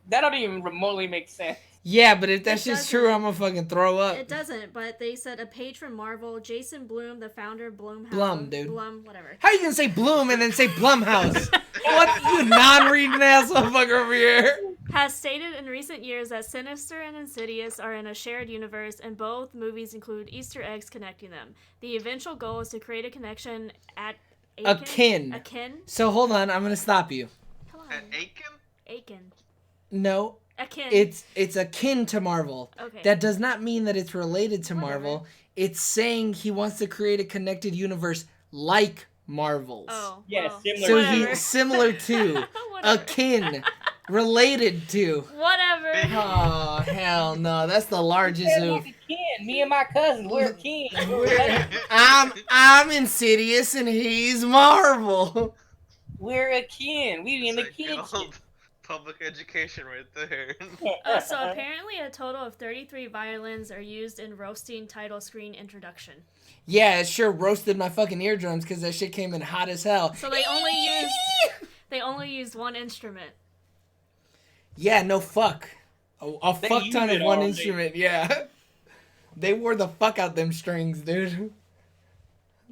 S3: That don't even remotely make sense.
S1: Yeah, but if that
S4: It
S1: shit's
S4: doesn't.
S1: true, I'm gonna fucking throw up.
S4: It doesn't, but they said a page from Marvel. Jason Blum, the founder of Blumhouse.
S1: Blum, dude.
S4: Blum, whatever.
S1: How you gonna say Bloom and then say Blumhouse? What, you non-reading ass motherfucker over here?
S4: Has stated in recent years that Sinister and Insidious are in a shared universe, and both movies include Easter eggs connecting them. The eventual goal is to create a connection at
S1: Akin.
S4: Akin?
S1: So hold on, I'm gonna stop you.
S4: Come on.
S2: At Aiken?
S4: Akin.
S1: No,
S4: Akin.
S1: it's akin to Marvel.
S4: Okay.
S1: That does not mean that it's related to
S4: Whatever.
S1: Marvel. It's saying he wants to create a connected universe like Marvel's.
S4: Oh.
S3: Yeah,
S4: well,
S3: similar
S1: So
S3: to-
S1: he's similar to,
S4: Whatever.
S1: akin, related to.
S4: Whatever.
S1: Oh hell no, that's the largest
S3: They're
S1: oof.
S3: like a kin. Me and my cousin, we're a kin.
S1: I'm Insidious and he's Marvel.
S3: We're a kin. We in the
S2: It's like good
S3: kinship.
S2: old public education right there.
S4: So apparently a total of 33 violins are used in roasting title screen introduction.
S1: Yeah, it sure roasted my fucking eardrums because that shit came in hot as hell.
S4: So they only used one instrument.
S1: Yeah, no fuck. A
S3: They
S1: fuck
S3: use
S1: ton
S3: it
S1: of one
S3: all day.
S1: instrument, yeah. They wore the fuck out them strings, dude.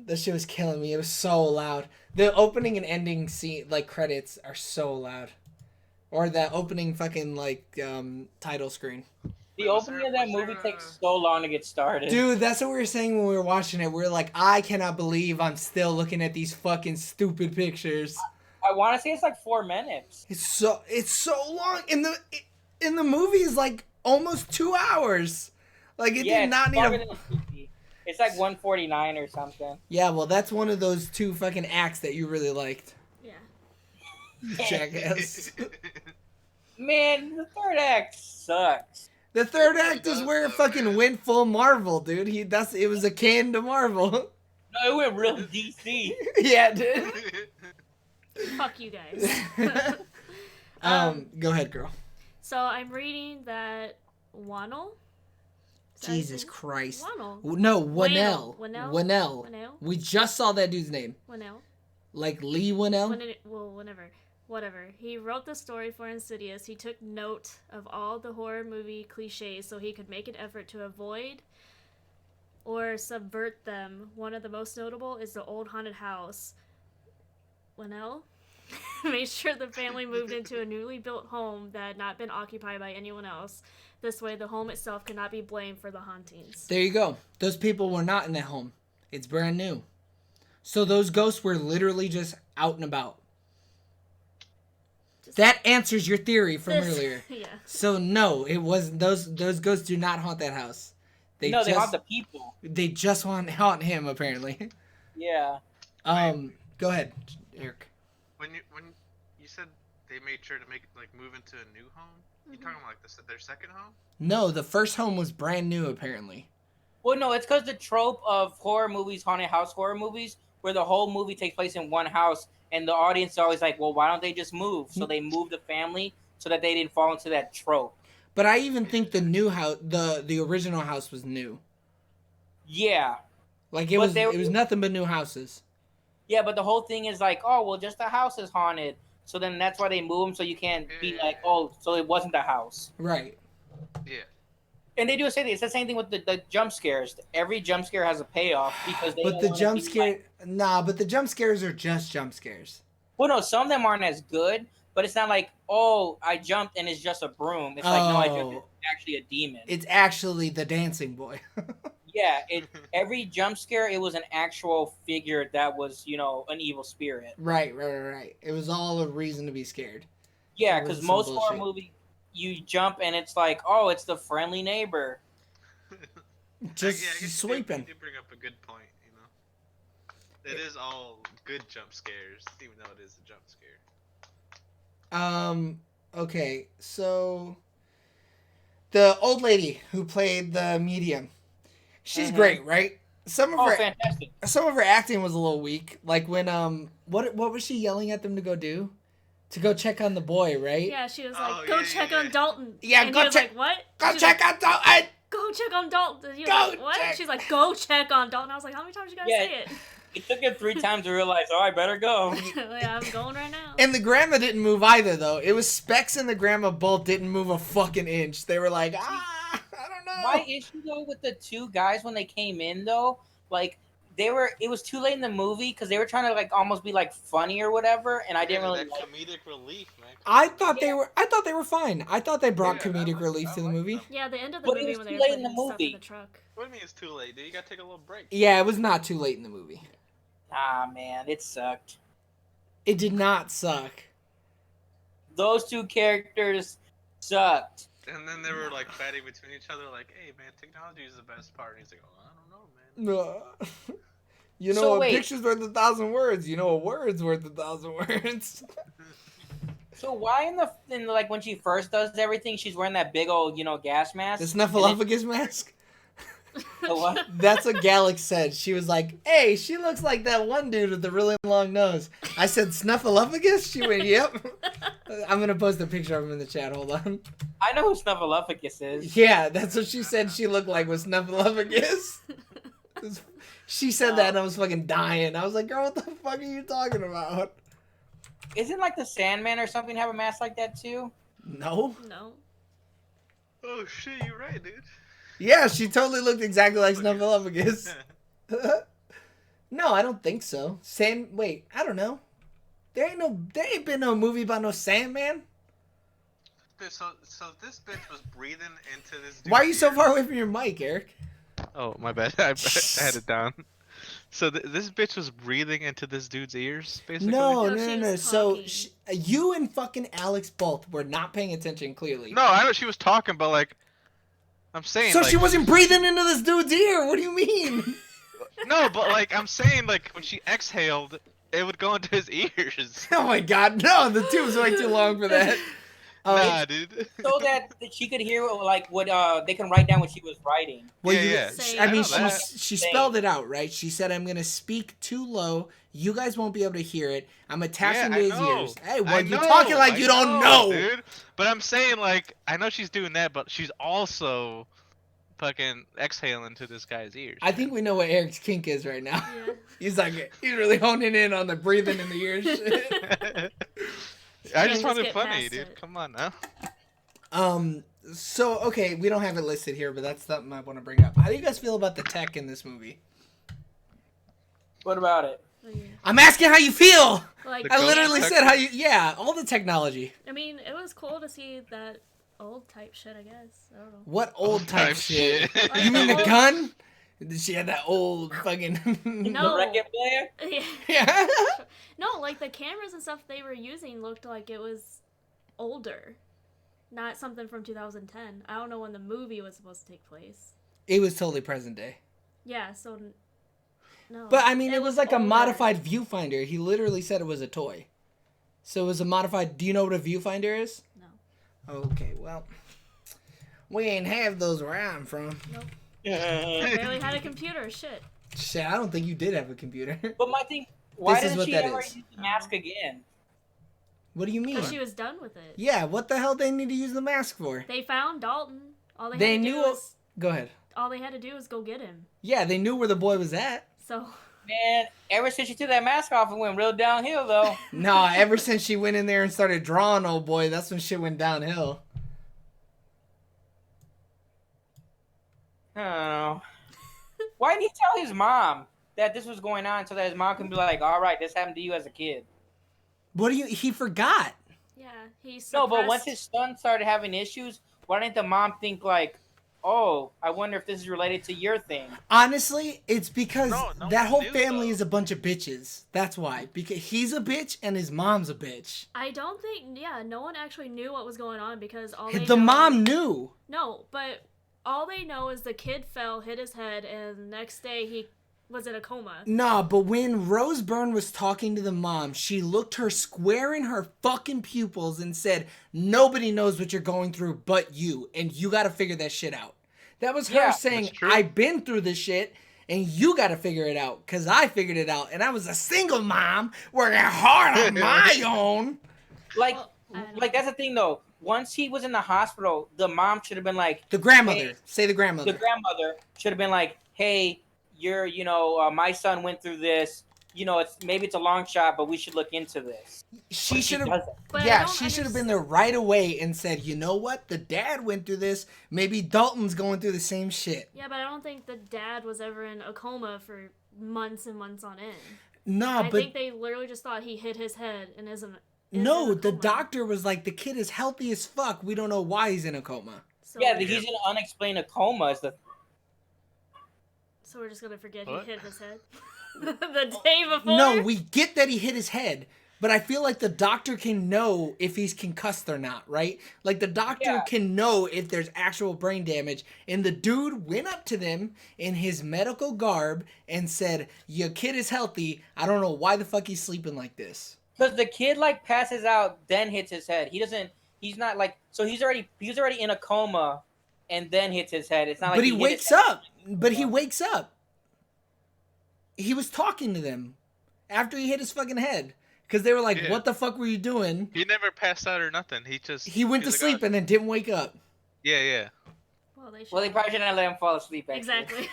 S1: That shit was killing me. It was so loud. The opening and ending scene, like, credits are so loud. Or the opening fucking, like, title screen.
S3: The opening of that movie takes so long to get started.
S1: Dude, that's what we were saying when we were watching it. We were like, I cannot believe I'm still looking at these fucking stupid pictures.
S3: I want to say it's like 4 minutes.
S1: It's so long. In the movie is like almost 2 hours. Like it
S3: Yeah,
S1: did not
S3: it's
S1: need
S3: longer
S1: a.
S3: than it should be. It's like 149 or something.
S1: Yeah, well, that's one of those 2 fucking acts that you really liked.
S4: Yeah.
S1: Jackass.
S3: Man, the third act sucks.
S1: The third act is where it fucking went full Marvel, dude. It was akin to Marvel.
S3: No, it went real DC.
S1: Yeah, dude.
S4: Fuck you guys.
S1: Go ahead, girl.
S4: So I'm reading that Wannell.
S1: Jesus Christ.
S4: Wannell.
S1: No, Winnell.
S4: Winnell?
S1: Winnell.
S4: Winnell?
S1: We just saw that dude's name.
S4: Winnell.
S1: Like Lee Winnell?
S4: Whenever. Whatever. He wrote the story for Insidious. He took note of all the horror movie cliches so he could make an effort to avoid or subvert them. One of the most notable is the old haunted house. Winnell made sure the family moved into a newly built home that had not been occupied by anyone else. This way, the home itself could not be blamed for the hauntings.
S1: There you go. Those people were not in that home. It's brand new. So those ghosts were literally just out and about. That answers your theory from earlier.
S4: Yeah.
S1: So no, it wasn't. Those ghosts do not haunt that house.
S3: They haunt the people.
S1: They just want to haunt him apparently.
S3: Yeah.
S1: Go ahead, Eric.
S2: When you said they made sure to move into a new home, you talking about like their second home?
S1: No, the first home was brand new apparently.
S3: Well, no, it's because the trope of horror movies, haunted house horror movies, where the whole movie takes place in one house, and the audience is always like, well, why don't they just move? So they moved the family so that they didn't fall into that trope.
S1: But I even think the new house, the original house was new.
S3: Yeah.
S1: Like it was nothing but new houses.
S3: Yeah, but the whole thing is like, oh, well, just the house is haunted. So then that's why they move them, so you can't be like, oh, so it wasn't the house.
S1: Right.
S2: Yeah.
S3: And they do say it's the same thing with the jump scares. Every jump scare has a payoff because they.
S1: But
S3: don't
S1: the
S3: wanna
S1: jump
S3: be
S1: scare,
S3: like-
S1: but the jump scares are just jump scares.
S3: well, no, some of them aren't as good, but it's not like, oh, I jumped and it's just a broom. It's like, no, I jumped. It's actually a demon.
S1: It's actually the dancing boy.
S3: Yeah, every jump scare, it was an actual figure that was, an evil spirit.
S1: Right. It was all a reason to be scared.
S3: Yeah,
S1: It
S3: because
S1: wasn't
S3: most
S1: some
S3: horror
S1: bullshit.
S3: movie, you jump and it's like, oh, it's the friendly neighbor.
S1: Just
S2: I guess
S1: sweeping.
S2: You did bring up a good point. It is all good jump scares, even though it is a jump scare.
S1: Okay, so the old lady who played the medium, she's great, right?
S3: Fantastic.
S1: Some of her acting was a little weak. Like when what was she yelling at them to go do? To go check on the boy, right?
S4: Yeah, she was like, "Go check on Dalton."
S1: Yeah,
S4: and
S1: go
S4: he was
S1: check.
S4: like, "What?"
S1: Go
S4: She's
S1: check
S4: like,
S1: on Dalton.
S4: Go check on Dalton. And he was
S1: Go
S4: like, "What?"
S1: check.
S4: She's like, "Go check on Dalton." I was like, "How many times you gotta say it?"
S3: It took him 3 times to realize, oh, I better go.
S4: Yeah, I'm going right now.
S1: And the grandma didn't move either, though. It was Specs and the grandma both didn't move a fucking inch. They were like, I don't know.
S3: My issue though with the 2 guys when they came in though, like it was too late in the movie because they were trying to like almost be like funny or whatever, and I didn't really
S2: that
S3: like.
S2: comedic relief, man.
S1: I thought they were fine. I thought they brought
S2: Yeah,
S1: comedic relief to the movie.
S2: them.
S4: Yeah, the end of the
S3: But it
S4: movie
S3: was
S4: when they
S3: too
S4: were
S3: late in the
S4: putting stuff in
S3: movie.
S4: the truck.
S2: What do you mean it's too late, dude? You gotta take a little break.
S1: Yeah, it was not too late in the movie.
S3: Ah man, it sucked.
S1: It did not suck.
S3: Those 2 characters sucked.
S2: And then they were like fighting between each other, like, "Hey man, technology is the best part." And he's like, "Oh, I don't know, man."
S1: You know,
S3: So
S1: a
S3: wait.
S1: picture's worth 1,000 words. You know, a word's worth 1,000 words.
S3: So why in like when she first does everything, she's wearing that big old gas mask?
S1: The Snuffleupagus mask?
S3: The what?
S1: That's what Galax said. She was like, hey, she looks like that one dude with the really long nose. I said, Snuffleupagus? She went, yep. I'm going to post a picture of him in the chat. Hold on.
S3: I know who Snuffleupagus is.
S1: Yeah, that's what she said she looked like with Snuffleupagus. She said that and I was fucking dying. I was like, girl, what the fuck are you talking about?
S3: Isn't like the Sandman or something have a mask like that too?
S1: No.
S4: No.
S2: Oh shit, you're right, dude.
S1: Yeah, she totally looked exactly like Snuffleupagus. No, I don't think so. Wait, I don't know. There ain't been no movie about no Sandman.
S2: Dude, so this bitch was breathing into this dude.
S1: Why are you so far away from your mic, Eric?
S2: Oh, my bad. I had it down. So this bitch was breathing into this dude's ears, basically?
S1: No.
S4: No, she was
S1: So
S4: talking.
S1: you and fucking Alex both were not paying attention clearly.
S2: No, I know she was talking, but like, I'm saying.
S1: So
S2: like,
S1: she wasn't breathing into this dude's ear. What do you mean?
S2: No, but like, I'm saying like when she exhaled, it would go into his ears.
S1: Oh my god, no! The tube's way too long for that.
S2: Nah, dude.
S3: So that she could hear like what they can write down what she was writing.
S1: Well,
S2: Yeah.
S4: Say
S1: I mean,
S2: I know that.
S1: she spelled it out, right? She said, "I'm gonna speak too low. You guys won't be able to hear it. I'm attaching to
S2: I
S1: his
S2: know.
S1: ears." Hey,
S2: I
S1: well, you're
S2: know,
S1: talking like
S2: I
S1: you don't know.
S2: dude. But I'm saying like, I know she's doing that, but she's also fucking exhaling to this guy's ears.
S1: I think we know what Eric's kink is right now.
S4: Yeah.
S1: He's really honing in on the breathing in the ears shit.
S2: I
S4: Yeah,
S2: just found
S4: just
S2: it
S4: get
S2: funny,
S4: past
S2: dude.
S4: it.
S2: Come on now.
S1: So okay, we don't have it listed here, but that's something I want to bring up. How do you guys feel about the tech in this movie?
S3: What about it?
S1: I'm asking how you feel.
S4: Like,
S2: The
S1: I
S2: ghost
S1: literally
S2: tech?
S1: said how you. Yeah, all the technology.
S4: I mean, it was cool to see that old type shit, I guess. I don't know.
S1: What old type shit?
S2: shit.
S1: You mean the gun? She had that old fucking.
S4: No.
S3: The record player?
S4: Yeah.
S1: Yeah.
S4: No, like the cameras and stuff they were using looked like it was older. Not something from 2010. I don't know when the movie was supposed to take place.
S1: It was totally present day.
S4: Yeah, so no.
S1: But I mean, it was like a
S4: older.
S1: modified viewfinder. He literally said it was a toy. So it was a modified. Do you know what a viewfinder is?
S4: No.
S1: Okay, well, we ain't have those where I'm from.
S4: Nope. I barely had a computer. Shit.
S1: Shit, I don't think you did have a computer.
S3: But my thing, why
S1: This is
S3: didn't
S1: what
S3: she
S1: that
S3: ever
S1: is.
S3: use the mask again?
S1: What do you mean?
S4: Because she was done with it.
S1: Yeah, what the hell they need to use the mask for?
S4: They found Dalton. All they
S1: They
S4: had to
S1: knew.
S4: do was
S1: Go ahead.
S4: all they had to do was go get him.
S1: Yeah, they knew where the boy was at.
S4: So
S3: Man, ever since she took that mask off, it went real downhill though.
S1: Nah, ever since she went in there and started drawing old boy, that's when shit went downhill.
S3: I don't know. Why didn't he tell his mom that this was going on so that his mom can be like, all right, this happened to you as a kid?
S1: What do you? He forgot.
S4: yeah, he
S3: No, but
S4: suppressed-
S3: once his son started having issues, why didn't the mom think like, oh, I wonder if this is related to your thing?
S1: Honestly, it's because
S2: No
S1: that
S2: one
S1: whole
S2: knew,
S1: family
S2: though.
S1: is a bunch of bitches. That's why. Because he's a bitch and his mom's a bitch.
S4: I don't think. Yeah, no one actually knew what was going on because all they
S1: The
S4: know-
S1: mom knew.
S4: No, but all they know is the kid fell, hit his head, and the next day he was in a coma.
S1: Nah, but when Rose Byrne was talking to the mom, she looked her square in her fucking pupils and said, "Nobody knows what you're going through but you, and you gotta figure that shit out." That was her saying,
S2: that's true.
S1: "I've been through this shit, and you gotta figure it out, because I figured it out, and I was a single mom working hard on my own."
S3: Like,
S4: Well, I don't
S3: like that's the thing though. Once he was in the hospital, the mom should have been like,
S1: The grandmother.
S3: Hey,
S1: Say the grandmother.
S3: the grandmother should have been like, "Hey, my son went through this. Maybe it's a long shot, but we should look into this."
S1: She
S3: But
S1: should have.
S3: doesn't.
S4: But I
S1: Yeah,
S4: don't
S1: she should have been there right away and said, "You know what? The dad went through this. Maybe Dalton's going through the same shit."
S4: Yeah, but I don't think the dad was ever in a coma for months and months on end.
S1: No,
S4: I
S1: but
S4: think they literally just thought he hit his head and is
S1: no,
S4: in a
S1: the
S4: coma.
S1: doctor was like, "The kid is healthy as fuck. We don't know why he's in a coma."
S4: So,
S3: Yeah, he's in an unexplained coma. Is the
S4: so we're just gonna forget
S2: What?
S4: he hit his head the day before.
S1: No, we get that he hit his head, but I feel like the doctor can know if he's concussed or not, right? Like the doctor
S3: Yeah.
S1: can know if there's actual brain damage. And the dude went up to them in his medical garb and said, "Your kid is healthy. I don't know why the fuck he's sleeping like this."
S3: because the kid like passes out, then hits his head. He doesn't. He's not like so. He's already in a coma, and then hits his head. It's not like
S1: But he
S3: hit
S1: wakes
S3: his head.
S1: up. But he wakes up. He was talking to them after he hit his fucking head. Because they were like,
S2: Yeah.
S1: "What the fuck were you doing?"
S2: He never passed out or nothing.
S1: He went to
S2: was like,
S1: sleep
S2: "Oh."
S1: and then didn't wake up.
S2: Yeah,
S4: Well, they should.
S3: Well, they probably shouldn't have let him fall asleep. Actually.
S4: Exactly.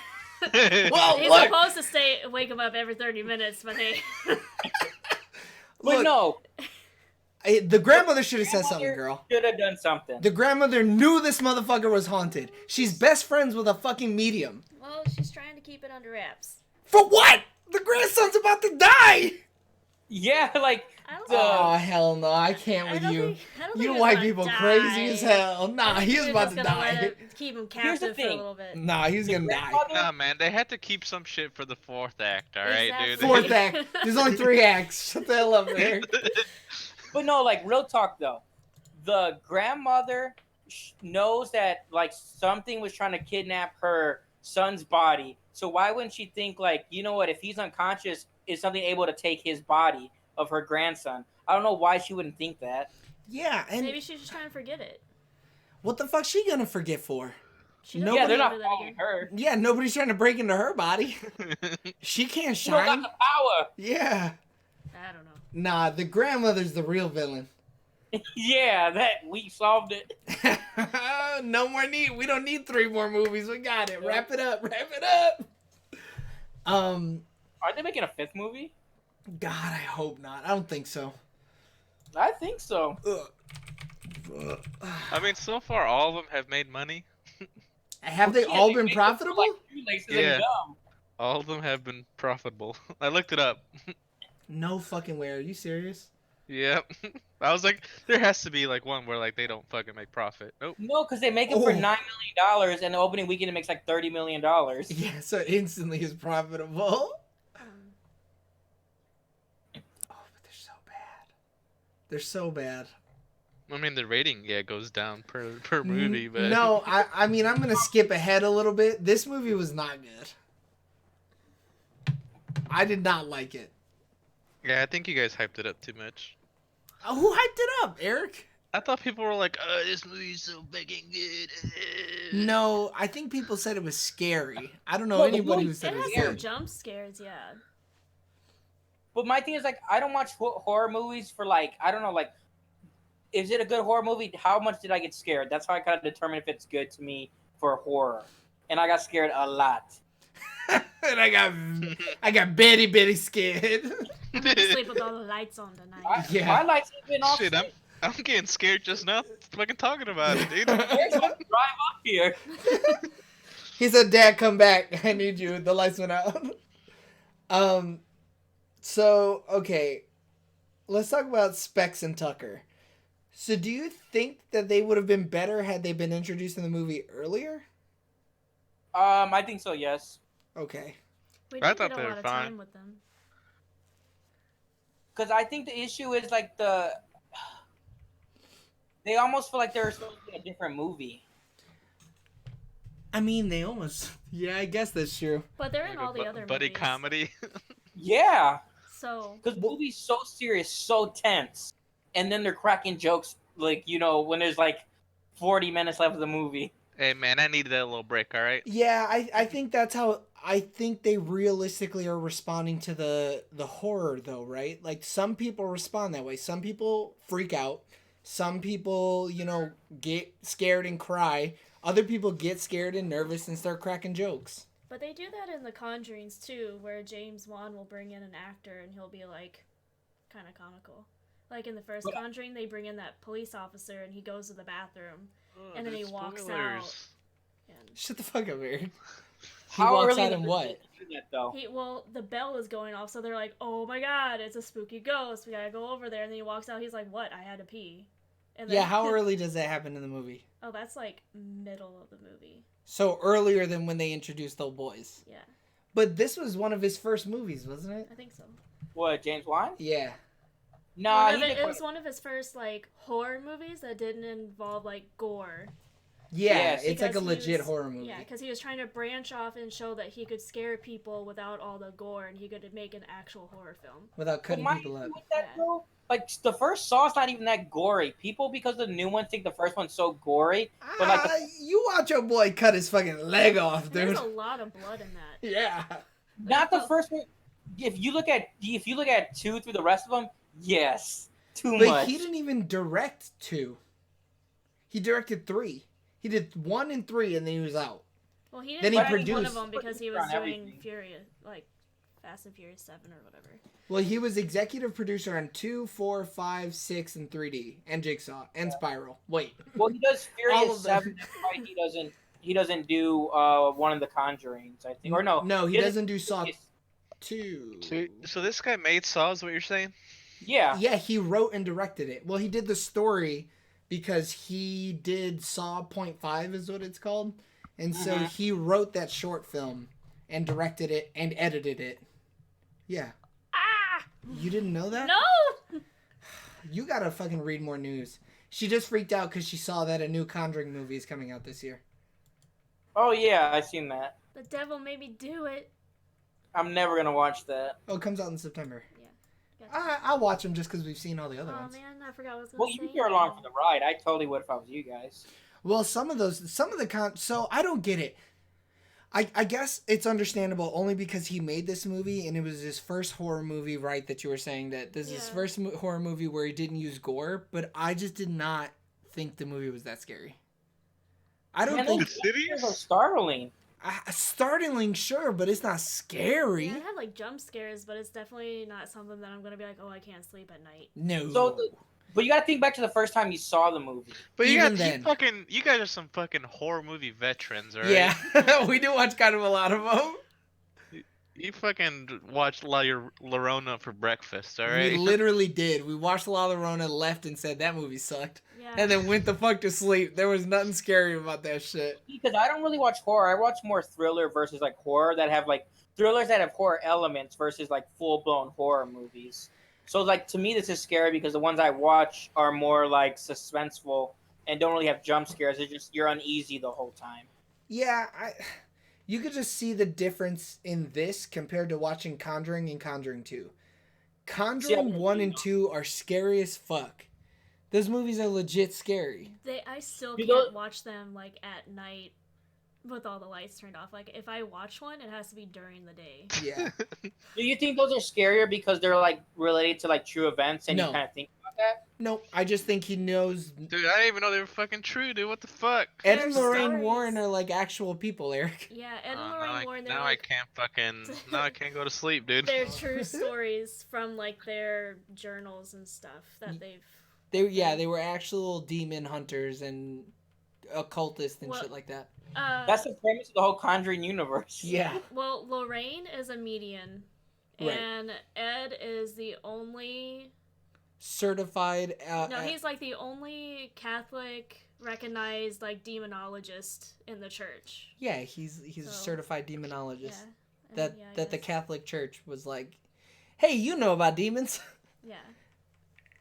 S2: yeah.
S1: Well,
S4: He's
S1: look.
S4: supposed to wake him up every 30 minutes, but hey.
S3: But
S1: Look,
S3: no,
S1: the grandmother should have said something, girl.
S3: should have done something.
S1: The grandmother knew this motherfucker was haunted. She's best friends with a fucking medium.
S4: Well, she's trying to keep it under wraps.
S1: For what? The grandson's about to die.
S3: Yeah, like
S4: I don't
S3: The-
S1: Oh hell no, I can't
S4: I
S1: with
S4: don't
S1: you.
S4: think- I don't think
S1: You
S4: he was
S1: white
S4: gonna
S1: people
S4: die.
S1: crazy as hell. Nah,
S4: I think
S1: he was
S4: they're
S1: about
S4: just
S1: to
S4: gonna let
S1: die.
S4: it keep him
S3: Here's the
S4: captive for a
S3: thing.
S4: little bit.
S1: Nah, he's
S3: the
S1: gonna die.
S3: grandfather-
S2: Nah, man, they had to keep some shit for the fourth act, alright, dude?
S4: Exactly.
S1: Fourth act. There's only 3 acts. Shut the hell up, Eric.
S3: But no, like real talk though, the grandmother knows that like something was trying to kidnap her son's body. So why wouldn't she think like, you know what? If he's unconscious, is something able to take his body of her grandson? I don't know why she wouldn't think that.
S1: Yeah, and
S4: Maybe she's just trying to forget it.
S1: what the fuck's she gonna forget for?
S4: She doesn't
S3: Yeah, they're not
S4: remember that
S3: following
S4: again.
S3: her.
S1: Yeah, nobody's trying to break into her body. She can't
S3: She don't got
S1: shine.
S3: the power.
S1: Yeah.
S4: I don't know.
S1: Nah, the grandmother's the real villain.
S3: Yeah, that we solved it.
S1: No more need. We don't need 3 more movies. We got it. Wrap it up. Wrap it up.
S3: Are they making a 5th movie?
S1: God, I hope not. I don't think so.
S3: I think so.
S1: Ugh.
S2: I mean, so far, all of them have made money.
S1: Have they
S3: Yeah,
S1: all
S3: they
S1: been
S3: make it
S1: profitable?
S3: Like shoelaces
S2: Yeah.
S3: and gum.
S2: All of them have been profitable. I looked it up.
S1: No fucking way. Are you serious?
S2: Yep. I was like, there has to be like one where like they don't fucking make profit. Nope.
S3: No, because they make it for $9
S1: Oh.
S3: million, and the opening weekend it makes like $30 million.
S1: Yeah, so it instantly is profitable. Oh, but they're so bad. They're so bad.
S2: I mean, the rating goes down per movie, but
S1: No, I mean, I'm gonna skip ahead a little bit. This movie was not good. I did not like it.
S2: yeah, I think you guys hyped it up too much.
S1: Who hyped it up, Eric?
S2: I thought people were like, "Oh, this movie's so fucking good."
S1: No, I think people said it was scary. I don't know
S3: Well, the
S1: anybody who
S3: movie-
S1: said
S4: It
S1: it was
S4: has
S1: scary.
S4: some jump scares, yeah.
S3: But my thing is like, I don't watch horror movies for like, I don't know, like, is it a good horror movie? How much did I get scared? That's how I kind of determine if it's good to me for horror. And I got scared a lot.
S1: And I got bitty scared.
S4: I'm gonna sleep with all the lights on tonight.
S1: Yeah.
S3: My lights have been off.
S2: Shit, I'm getting scared just now. Fucking talking about it, dude.
S3: There's one drive up here.
S1: He said, "Dad, come back. I need you." The lights went out. So, okay. Let's talk about Specs and Tucker. So do you think that they would have been better had they been introduced in the movie earlier?
S3: I think so, yes.
S1: Okay.
S4: We
S2: I
S4: didn't
S2: thought
S4: get
S2: they
S4: a
S2: were
S4: lot of
S2: fine.
S4: time with them.
S3: Because I think the issue is like they almost feel like they're supposed to be a different movie.
S1: I mean, they almost. Yeah, I guess that's true.
S4: But they're in all the other
S2: buddy
S4: movies.
S2: comedy.
S3: Yeah,
S4: So
S3: because the movie's so serious, so tense, and then they're cracking jokes like when there's like 40 minutes left of the movie.
S2: Hey man, I needed that little break. All right.
S1: Yeah, I think that's how. I think they realistically are responding to the horror, though, right? Like, some people respond that way. Some people freak out. Some people, get scared and cry. Other people get scared and nervous and start cracking jokes.
S4: But they do that in The Conjurings too, where James Wan will bring in an actor and he'll be like, kind of comical. Like in the first Conjuring, they bring in that police officer and he goes to the bathroom and then he walks out. And
S1: Shut the fuck up, Eric. He
S3: How
S1: walks
S3: early
S1: out
S3: did
S1: and
S3: they
S1: what?
S3: do that, though?
S4: the bell is going off, so they're like, "Oh my god, it's a spooky ghost. We gotta go over there." And then he walks out. He's like, "What? I had to pee." And then,
S1: Yeah, how early does that happen in the movie?
S4: Oh, that's like middle of the movie.
S1: So earlier than when they introduced the boys.
S4: Yeah,
S1: But this was one of his first movies, wasn't it?
S4: I think so.
S3: What, James Wan?
S1: Yeah.
S3: Nah,
S4: It was one of his first like horror movies that didn't involve like gore.
S1: Yeah,
S3: Yes.
S1: it's like a
S4: Because he
S1: legit
S4: was-
S1: horror movie.
S4: Yeah, because he was trying to branch off and show that he could scare people without all the gore, and he could make an actual horror film.
S1: Without cutting
S3: My
S1: people up.
S3: issue with that,
S4: Yeah.
S3: though, like the first Saw's not even that gory. People, because the new ones, think the first one's so gory. But like,
S1: You watch your boy cut his fucking leg off,
S4: And
S1: dude.
S4: there's a lot of blood in that.
S1: Yeah.
S3: not the first one. If you look at 2 through the rest of them, yes, too
S1: But
S3: much.
S1: he didn't even direct 2. He directed 3. He did 1 and 3, and then he was out.
S4: Well, he
S1: Then
S4: didn't
S1: he
S4: direct one
S1: produced-
S4: of them because he was
S3: on
S4: doing
S3: everything.
S4: Furious, like Fast and Furious 7 or whatever.
S1: Well, he was executive producer on 2, 4, 5, 6, and 3D, and Jigsaw, and Spiral. Wait.
S3: Well, he does
S1: All
S3: Furious
S1: of them.
S3: 7. That's why he doesn't do one of the Conjurings, I think. Or no.
S1: No, he doesn't do Saw
S3: Furious-
S1: 2.
S2: So this guy made Saw, is what you're saying?
S3: Yeah.
S1: Yeah, he wrote and directed it. Well, he did the story because he did Saw .5 is what it's called. And so he wrote that short film and directed it and edited it. Yeah.
S4: Ah!
S1: You didn't know that?
S4: No!
S1: You gotta fucking read more news. She just freaked out because she saw that a new Conjuring movie is coming out this year.
S3: Oh yeah, I've seen that.
S4: The devil made me do it.
S3: I'm never gonna watch that.
S1: Oh, it comes out in September.
S4: Yeah. Gotcha.
S1: I'll watch them just because we've seen all the other
S4: Oh
S1: ones.
S4: man, I forgot what I was
S3: Well,
S4: gonna
S3: you
S4: say.
S3: can go along for the ride. I totally would if I was you guys.
S1: Well, some of the so I don't get it. I guess it's understandable only because he made this movie and it was his first horror movie, right? That you were saying that this is his
S4: Yeah.
S1: first horror movie where he didn't use gore, but I just did not think the movie was that scary. I don't
S3: Man,
S1: think
S3: those jump scares are startling.
S1: startling, sure, but it's not scary.
S4: Yeah, it had like jump scares, but it's definitely not something that I'm gonna be like, oh, I can't sleep at night.
S1: No.
S3: But you gotta think back to the first time you saw the movie.
S2: But
S1: Even then.
S2: you guys are some fucking horror movie veterans, alright?
S1: Yeah, we do watch kind of a lot of them.
S2: You fucking watched La Llorona for breakfast,
S1: We
S2: alright?
S1: literally did. We watched La Llorona, left, and said that movie sucked,
S4: Yeah.
S1: and then went the fuck to sleep. There was nothing scary about that shit.
S3: Because I don't really watch horror. I watch more thriller versus like horror that have like thrillers that have horror elements versus like full blown horror movies. So like to me this is scary because the ones I watch are more like suspenseful and don't really have jump scares. It's just you're uneasy the whole time.
S1: Yeah, you could just see the difference in this compared to watching Conjuring and Conjuring 2. Conjuring
S3: Yeah.
S1: 1 and 2 are scary as fuck. Those movies are legit scary.
S4: I still
S3: You
S4: can't
S3: know-
S4: watch them like at night with all the lights turned off. Like if I watch one, it has to be during the day.
S1: Yeah.
S3: Do you think those are scarier because they're like related to like true events and
S1: No.
S3: you kind of think about that?
S1: Nope, I just think he knows.
S2: Dude, I didn't even know they were fucking true, dude. What the fuck?
S1: Ed
S4: They're
S1: and Lorraine
S4: stories.
S1: Warren are like actual people, Eric.
S4: Yeah, Ed and
S2: Now
S4: Lorraine Warren, they're
S2: now
S4: like,
S2: I can't go to sleep, dude.
S4: they're true stories from like their journals and stuff that they've.
S1: They were actual demon hunters and occultists and
S4: Well-
S1: shit like that.
S3: That's the premise of the whole Conjuring universe.
S1: Yeah.
S4: Well, Lorraine is a medium,
S1: Right.
S4: and Ed is the only.
S1: Certified.
S4: No, he's like the only Catholic recognized like demonologist in the church.
S1: Yeah, he's a
S4: So,
S1: certified demonologist.
S4: Yeah. and
S1: That
S4: yeah, I
S1: that the
S4: guess.
S1: Catholic Church was like, hey, you know about demons.
S4: Yeah.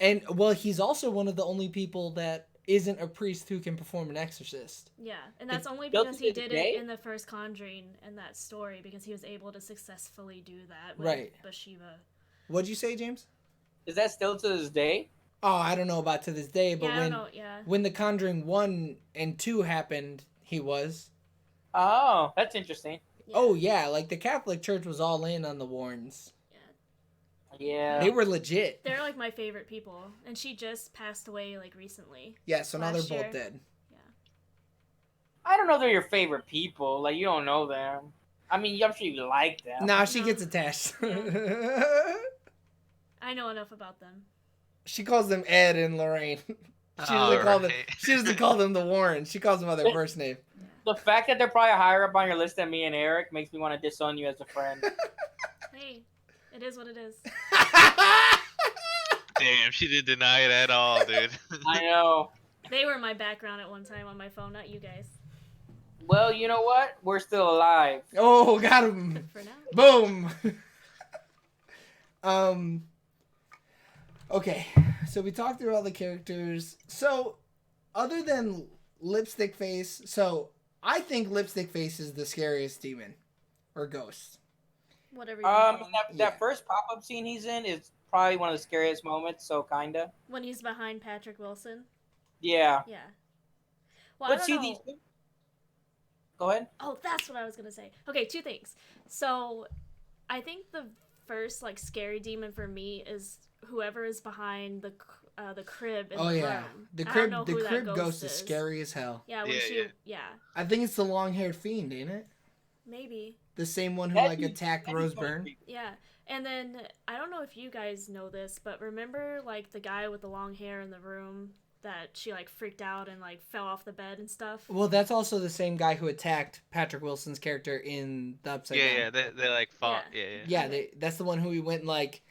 S1: And well, he's also one of the only people that isn't a priest who can perform an exorcist.
S4: Yeah, and that's only
S3: Still
S4: because
S3: to
S4: he
S3: this
S4: did
S3: day?
S4: it in the first Conjuring in that story because he was able to successfully do that with
S1: Right.
S4: Bathsheba.
S1: What'd you say, James?
S3: Is that still to this day?
S1: Oh, I don't know about to this day, but
S4: Yeah, I don't know. Yeah.
S1: when The Conjuring 1 and 2 happened, he was.
S3: Oh, that's interesting.
S4: Yeah.
S1: Oh, yeah, like the Catholic Church was all in on the Warrens.
S3: Yeah.
S1: They were legit.
S4: They're like my favorite people, and she just passed away like recently.
S1: Yeah, so now they're
S4: Last
S1: both
S4: year.
S1: dead.
S3: I don't know if they're your favorite people. Like, you don't know them. I mean, I'm sure you like them.
S1: Nah, she
S4: No.
S1: gets attached.
S4: I know enough about them.
S1: She calls them Ed and Lorraine. She
S2: All
S1: doesn't call them.
S2: right.
S1: She doesn't call them the Warrens. She calls them by their first name.
S3: The fact that they're probably higher up on your list than me and Eric makes me want to disown you as a friend.
S4: Hey, it is what it is.
S2: Damn, she didn't deny it at all, dude.
S3: I know.
S4: They were my background at one time on my phone, not you guys.
S3: Well, you know what? We're still alive.
S1: Oh, got him.
S4: For now.
S1: Boom. Okay, so we talked through all the characters. So, other than Lipstick Face, so I think Lipstick Face is the scariest demon or ghost.
S4: Whatever you want to call him.
S3: That first pop-up scene he's in is probably one of the scariest moments, so kinda.
S4: When he's behind Patrick Wilson.
S3: Yeah.
S4: Yeah. Well, I
S3: But
S4: don't
S3: see,
S4: know.
S3: these... Go ahead.
S4: Oh, that's what I was gonna say. Okay, two things. So, I think the first like scary demon for me is whoever is behind the crib in
S1: Oh
S4: the
S1: yeah,
S4: room.
S1: the
S4: I
S1: crib.
S4: don't know
S1: The
S4: who that
S1: crib ghost is scary as hell.
S4: Yeah, when
S2: Yeah,
S4: yeah,
S1: I think it's the long-haired fiend, ain't it?
S4: maybe.
S1: The same one who
S3: That'd
S1: like
S3: be-
S1: attacked
S3: that'd be
S1: Rose
S3: kinda
S1: Byrne.
S3: creepy.
S4: Yeah, and then I don't know if you guys know this, but remember like the guy with the long hair in the room that she like freaked out and like fell off the bed and stuff.
S1: Well, that's also the same guy who attacked Patrick Wilson's character in the Upside Down.
S2: Yeah, they like fought.
S4: Yeah.
S2: Yeah.
S1: Yeah,
S4: Okay.
S1: that's the one who he went and like,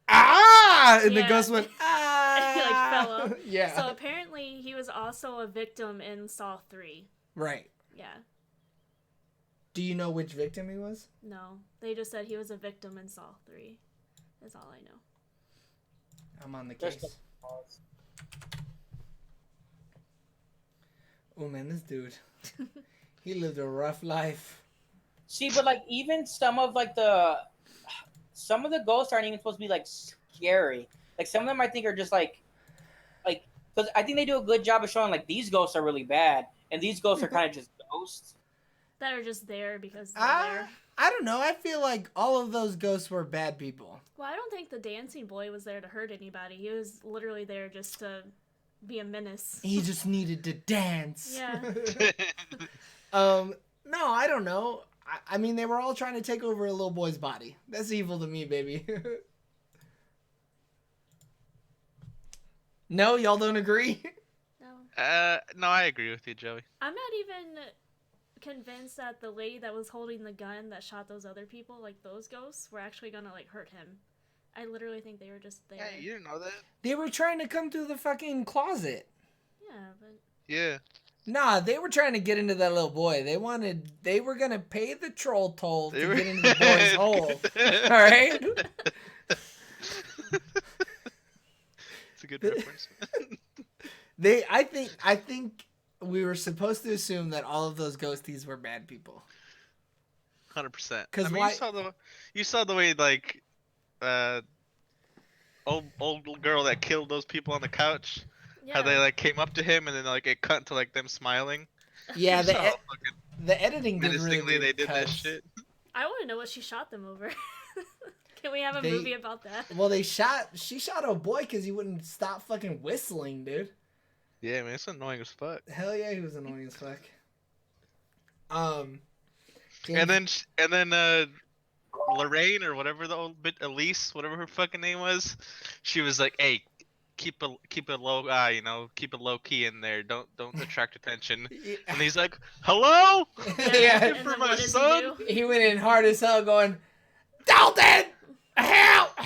S1: ah, and the
S4: Yeah.
S1: ghost went ah,
S4: He, like, fell off.
S1: Yeah,
S4: So apparently he was also a victim in Saw 3.
S1: right.
S4: Yeah.
S1: Do you know which victim he was?
S4: No, they just said he was a victim in Saw 3. That's all I know.
S1: I'm on the
S3: There's
S1: case.
S3: the-
S1: Oh man, this dude, he lived a rough life.
S3: See, but like even some of the ghosts aren't even supposed to be like scary. Like some of them I think are just like because I think they do a good job of showing like these ghosts are really bad and these ghosts are kind of just ghosts.
S4: That are just there because they're there.
S1: I don't know. I feel like all of those ghosts were bad people.
S4: Well, I don't think the dancing boy was there to hurt anybody. He was literally there just to be a menace.
S1: He just needed to dance.
S4: Yeah.
S1: No, I don't know. I mean, they were all trying to take over a little boy's body. That's evil to me, baby. No, y'all don't agree?
S4: No.
S2: No, I agree with you, Joey.
S4: I'm not even convinced that the lady that was holding the gun that shot those other people, like those ghosts, were actually gonna like hurt him. I literally think they were just there.
S2: Yeah, you didn't know that.
S1: They were trying to come through the fucking closet.
S4: Yeah, but
S2: Yeah.
S1: Nah, they were trying to get into that little boy. They were gonna pay the troll toll
S2: They
S1: to
S2: were-
S1: get into the boy's hole. Alright?
S2: It's a good reference.
S1: I think we were supposed to assume that all of those ghosties were bad people.
S2: 100%.
S1: 'Cause
S2: I mean,
S1: why-
S2: you saw the way like old girl that killed those people on the couch.
S4: yeah.
S2: How they like came up to him and then like it cut to like them smiling.
S1: Yeah,
S2: You saw how fucking
S1: the editing did really
S2: menacingly
S1: weird
S2: they did that
S1: cuts.
S2: shit.
S4: I want to know what she shot them over. Can we have a
S1: They-
S4: movie about that?
S1: Well, she shot a boy because he wouldn't stop fucking whistling, dude.
S2: Yeah, man, it's annoying as fuck.
S1: Hell yeah, he was annoying as fuck.
S2: And then Lorraine or whatever the old bit Elise, whatever her fucking name was, she was like, "Hey, keep a low eye, you know, keep it low key in there. Don't attract attention." And he's like, "Hello?"
S1: Yeah.
S4: And
S2: For
S4: then
S2: my
S4: what does he
S2: son?
S4: do?
S1: He went in hard as hell going, Dalton! Help!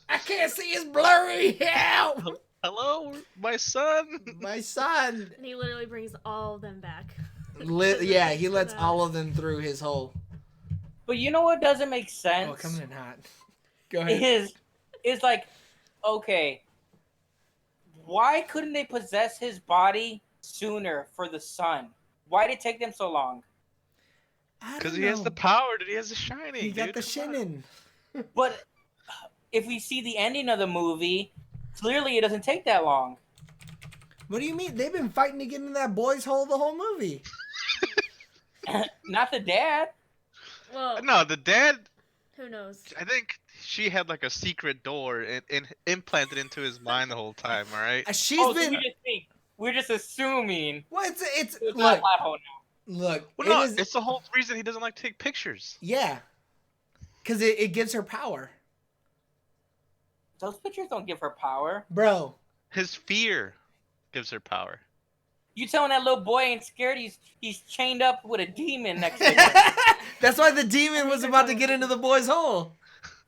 S1: I can't see, it's blurry! Help!
S2: "Hello, my son."
S1: My son!
S4: And he literally brings all of them back.
S1: Yeah, he lets
S4: That-
S1: all of them through his hole.
S3: But you know what doesn't make sense?
S1: Oh, coming in hot. Go ahead.
S3: Is like, okay, Why couldn't they possess his body sooner for the son? Why did it take them so long?
S1: I
S2: Because
S1: don't
S2: he has
S1: know.
S2: the power, dude. He has the shining,
S1: He got
S2: dude.
S1: the
S2: Come on.
S1: shinin.
S3: But if we see the ending of the movie, clearly it doesn't take that long.
S1: What do you mean? They've been fighting to get in that boy's hole the whole movie.
S3: Not the dad.
S4: Well,
S2: No, the dad.
S4: who knows?
S2: I think she had like a secret door and implanted into his mind the whole time. All right.
S1: She's
S3: So
S1: been.
S3: we just think we're just assuming.
S1: Well, it's
S3: It's
S1: look,
S3: not plot hole now.
S1: look.
S2: Well,
S1: It
S2: no,
S1: is.
S2: it's the whole reason he doesn't like to take pictures.
S1: Yeah, because it gives her power,
S3: Those pictures don't give her power.
S1: bro.
S2: His fear gives her power.
S3: You telling that little boy ain't scared? He's chained up with a demon next to him.
S1: That's why the demon was about to get into the boy's hole.